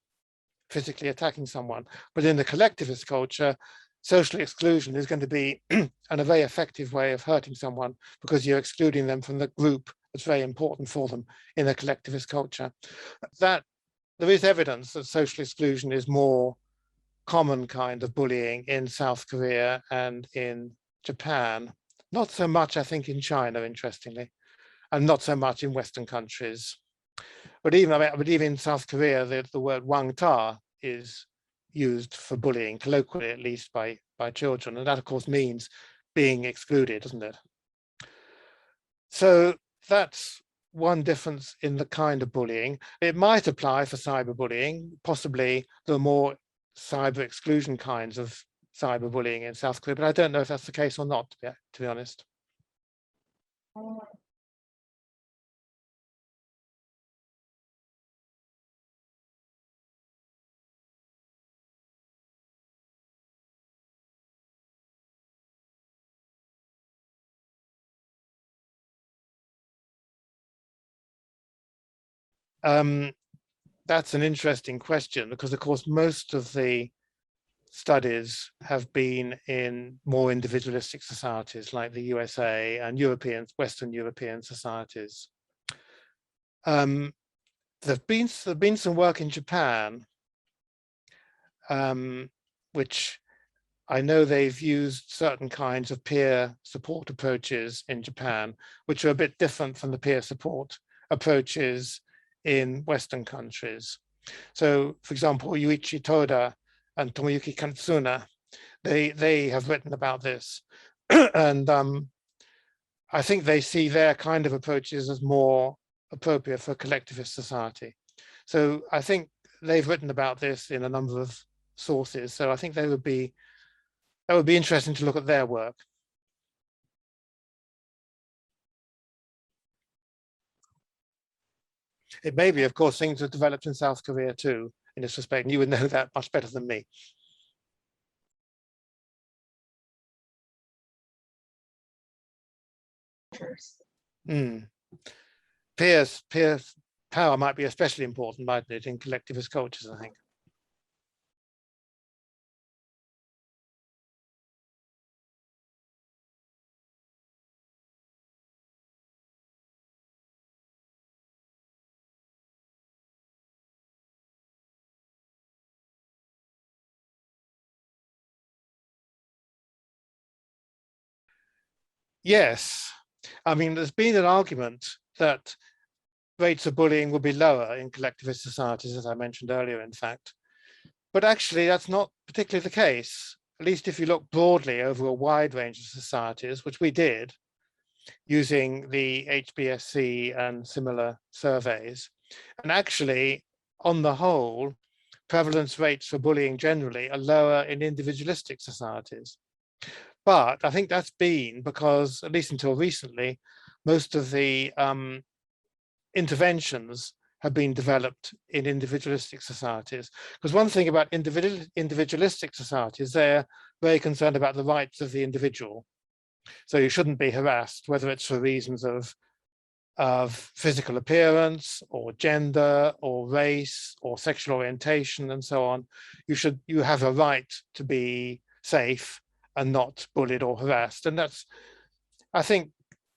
physically attacking someone. But in the collectivist culture, social exclusion is going to be a very effective way of hurting someone because you're excluding them from the group that's very important for them in a collectivist culture. That there is evidence that social exclusion is more common kind of bullying in South Korea and in Japan. Not so much, I think, in China, interestingly, and not so much in Western countries. But even in South Korea, the word wangta is used for bullying, colloquially at least by children. And that, of course, means being excluded, doesn't it? So that's one difference in the kind of bullying. It might apply for cyberbullying, possibly the more cyber exclusion kinds of cyberbullying in South Korea, but I don't know if that's the case or not, to be honest. That's an interesting question because, of course, most of the studies have been in more individualistic societies like the USA and Western European societies. There's been some work in Japan, which I know they've used certain kinds of peer support approaches in Japan, which are a bit different from the peer support approaches in Western countries. So, for example, Yuichi Toda and Tomoyuki Kantsuna, they have written about this. And I think they see their kind of approaches as more appropriate for a collectivist society. So I think they've written about this in a number of sources. So I think that would be interesting to look at their work. It may be, of course, things have developed in South Korea too, in this respect, and you would know that much better than me. Peer power might be especially important, mightn't it, in collectivist cultures, I think. Yes, I mean, there's been an argument that rates of bullying will be lower in collectivist societies, as I mentioned earlier, in fact. But actually, that's not particularly the case, at least if you look broadly over a wide range of societies, which we did using the HBSC and similar surveys. And actually, on the whole, prevalence rates for bullying generally are lower in individualistic societies. But I think that's been because, at least until recently, most of the interventions have been developed in individualistic societies. Because one thing about individualistic societies, they're very concerned about the rights of the individual. So you shouldn't be harassed, whether it's for reasons of physical appearance or gender or race or sexual orientation and so on. You have a right to be safe and not bullied or harassed. And that's, I think,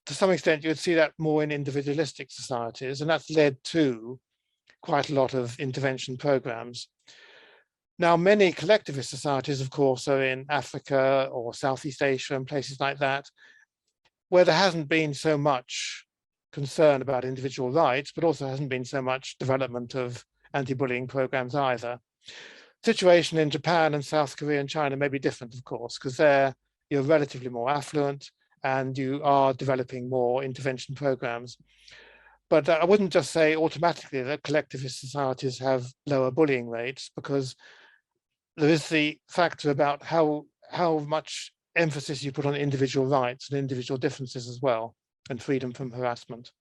to some extent, you'd see that more in individualistic societies, and that's led to quite a lot of intervention programs. Now, many collectivist societies, of course, are in Africa or Southeast Asia and places like that. where there hasn't been so much concern about individual rights, but also hasn't been so much development of anti-bullying programs either. Situation in Japan and South Korea and China may be different, of course, because there you're relatively more affluent and you are developing more intervention programs. But I wouldn't just say automatically that collectivist societies have lower bullying rates, because there is the factor about how much emphasis you put on individual rights and individual differences as well, and freedom from harassment.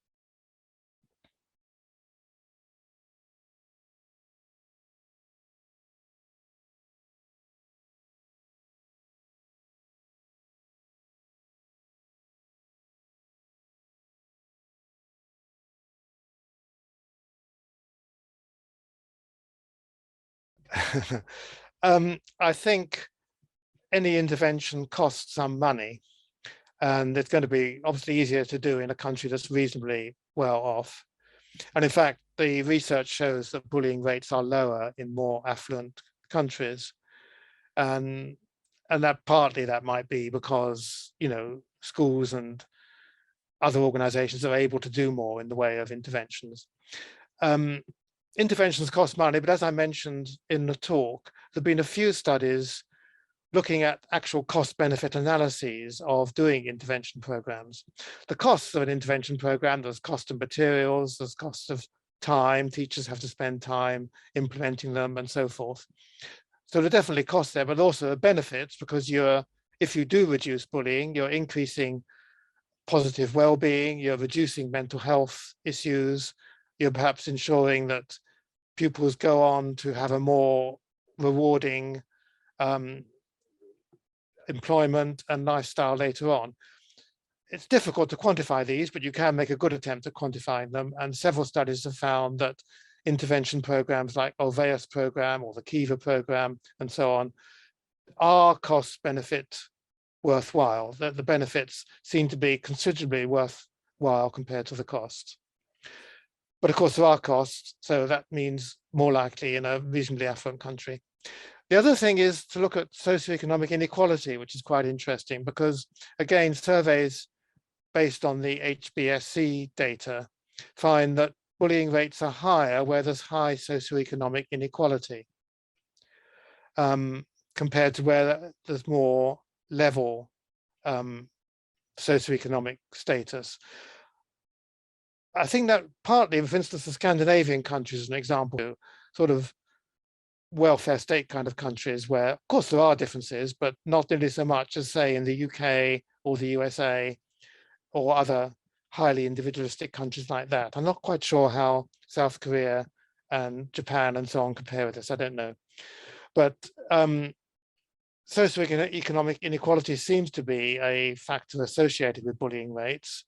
I think any intervention costs some money, and it's going to be obviously easier to do in a country that's reasonably well off. And in fact, the research shows that bullying rates are lower in more affluent countries. And that partly that might be because, you know, schools and other organizations are able to do more in the way of interventions. Interventions cost money, but as I mentioned in the talk, there have been a few studies looking at actual cost-benefit analyses of doing intervention programs. The costs of an intervention program, there's cost of materials, there's cost of time, teachers have to spend time implementing them and so forth. So there are definitely costs there, but also benefits, because if you do reduce bullying, you're increasing positive well-being, you're reducing mental health issues, you're perhaps ensuring that pupils go on to have a more rewarding employment and lifestyle later on. It's difficult to quantify these, but you can make a good attempt at quantifying them. And several studies have found that intervention programs like Olveus program or the Kiva program and so on are cost-benefit worthwhile. The benefits seem to be considerably worthwhile compared to the costs. But of course, there are costs, so that means more likely in a reasonably affluent country. The other thing is to look at socioeconomic inequality, which is quite interesting, because again, surveys based on the HBSC data find that bullying rates are higher where there's high socioeconomic inequality, compared to where there's more level socioeconomic status. I think that partly, for instance, the Scandinavian countries, as an example, sort of welfare state kind of countries where, of course, there are differences, but not nearly so much as, say, in the UK or the USA or other highly individualistic countries like that. I'm not quite sure how South Korea and Japan and so on compare with this. I don't know. But socioeconomic inequality seems to be a factor associated with bullying rates.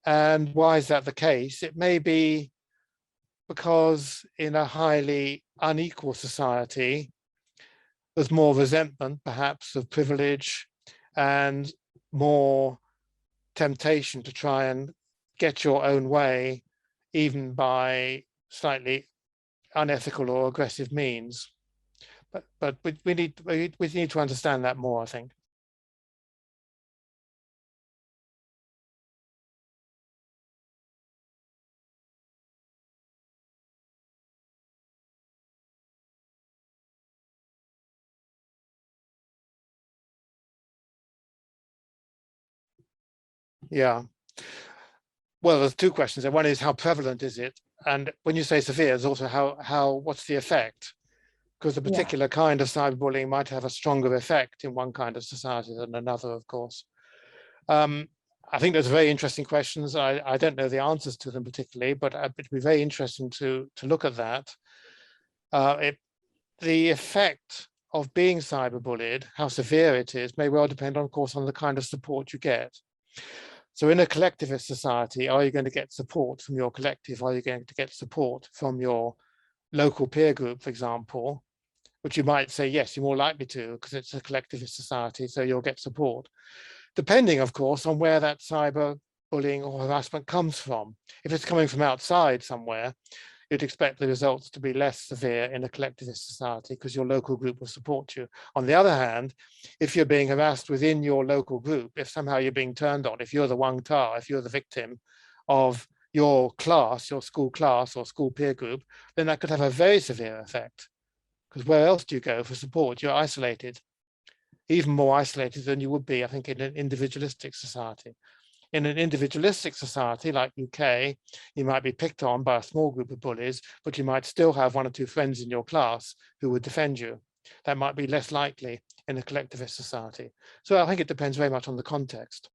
And why is that the case? It may be because in a highly unequal society, there's more resentment, perhaps, of privilege and more temptation to try and get your own way, even by slightly unethical or aggressive means. But we need to understand that more, I think. Yeah. Well, there's two questions there. One is how prevalent is it? And when you say severe, there's also what's the effect? Because a particular kind of cyberbullying might have a stronger effect in one kind of society than another, of course. I think those are very interesting questions. I don't know the answers to them particularly, but it'd be very interesting to look at that. The effect of being cyberbullied, how severe it is, may well depend, of course, on the kind of support you get. So in a collectivist society, are you going to get support from your collective? Are you going to get support from your local peer group, for example, which you might say, yes, you're more likely to because it's a collectivist society, so you'll get support. Depending, of course, on where that cyberbullying or harassment comes from. If it's coming from outside somewhere, you'd expect the results to be less severe in a collectivist society because your local group will support you. On the other hand, if you're being harassed within your local group, if somehow you're being turned on, if you're the one tar, if you're the victim of your class, your school class or school peer group, then that could have a very severe effect. Because where else do you go for support? You're isolated, even more isolated than you would be, I think, in an individualistic society. In an individualistic society like UK, you might be picked on by a small group of bullies, but you might still have one or two friends in your class who would defend you. That might be less likely in a collectivist society. So I think it depends very much on the context.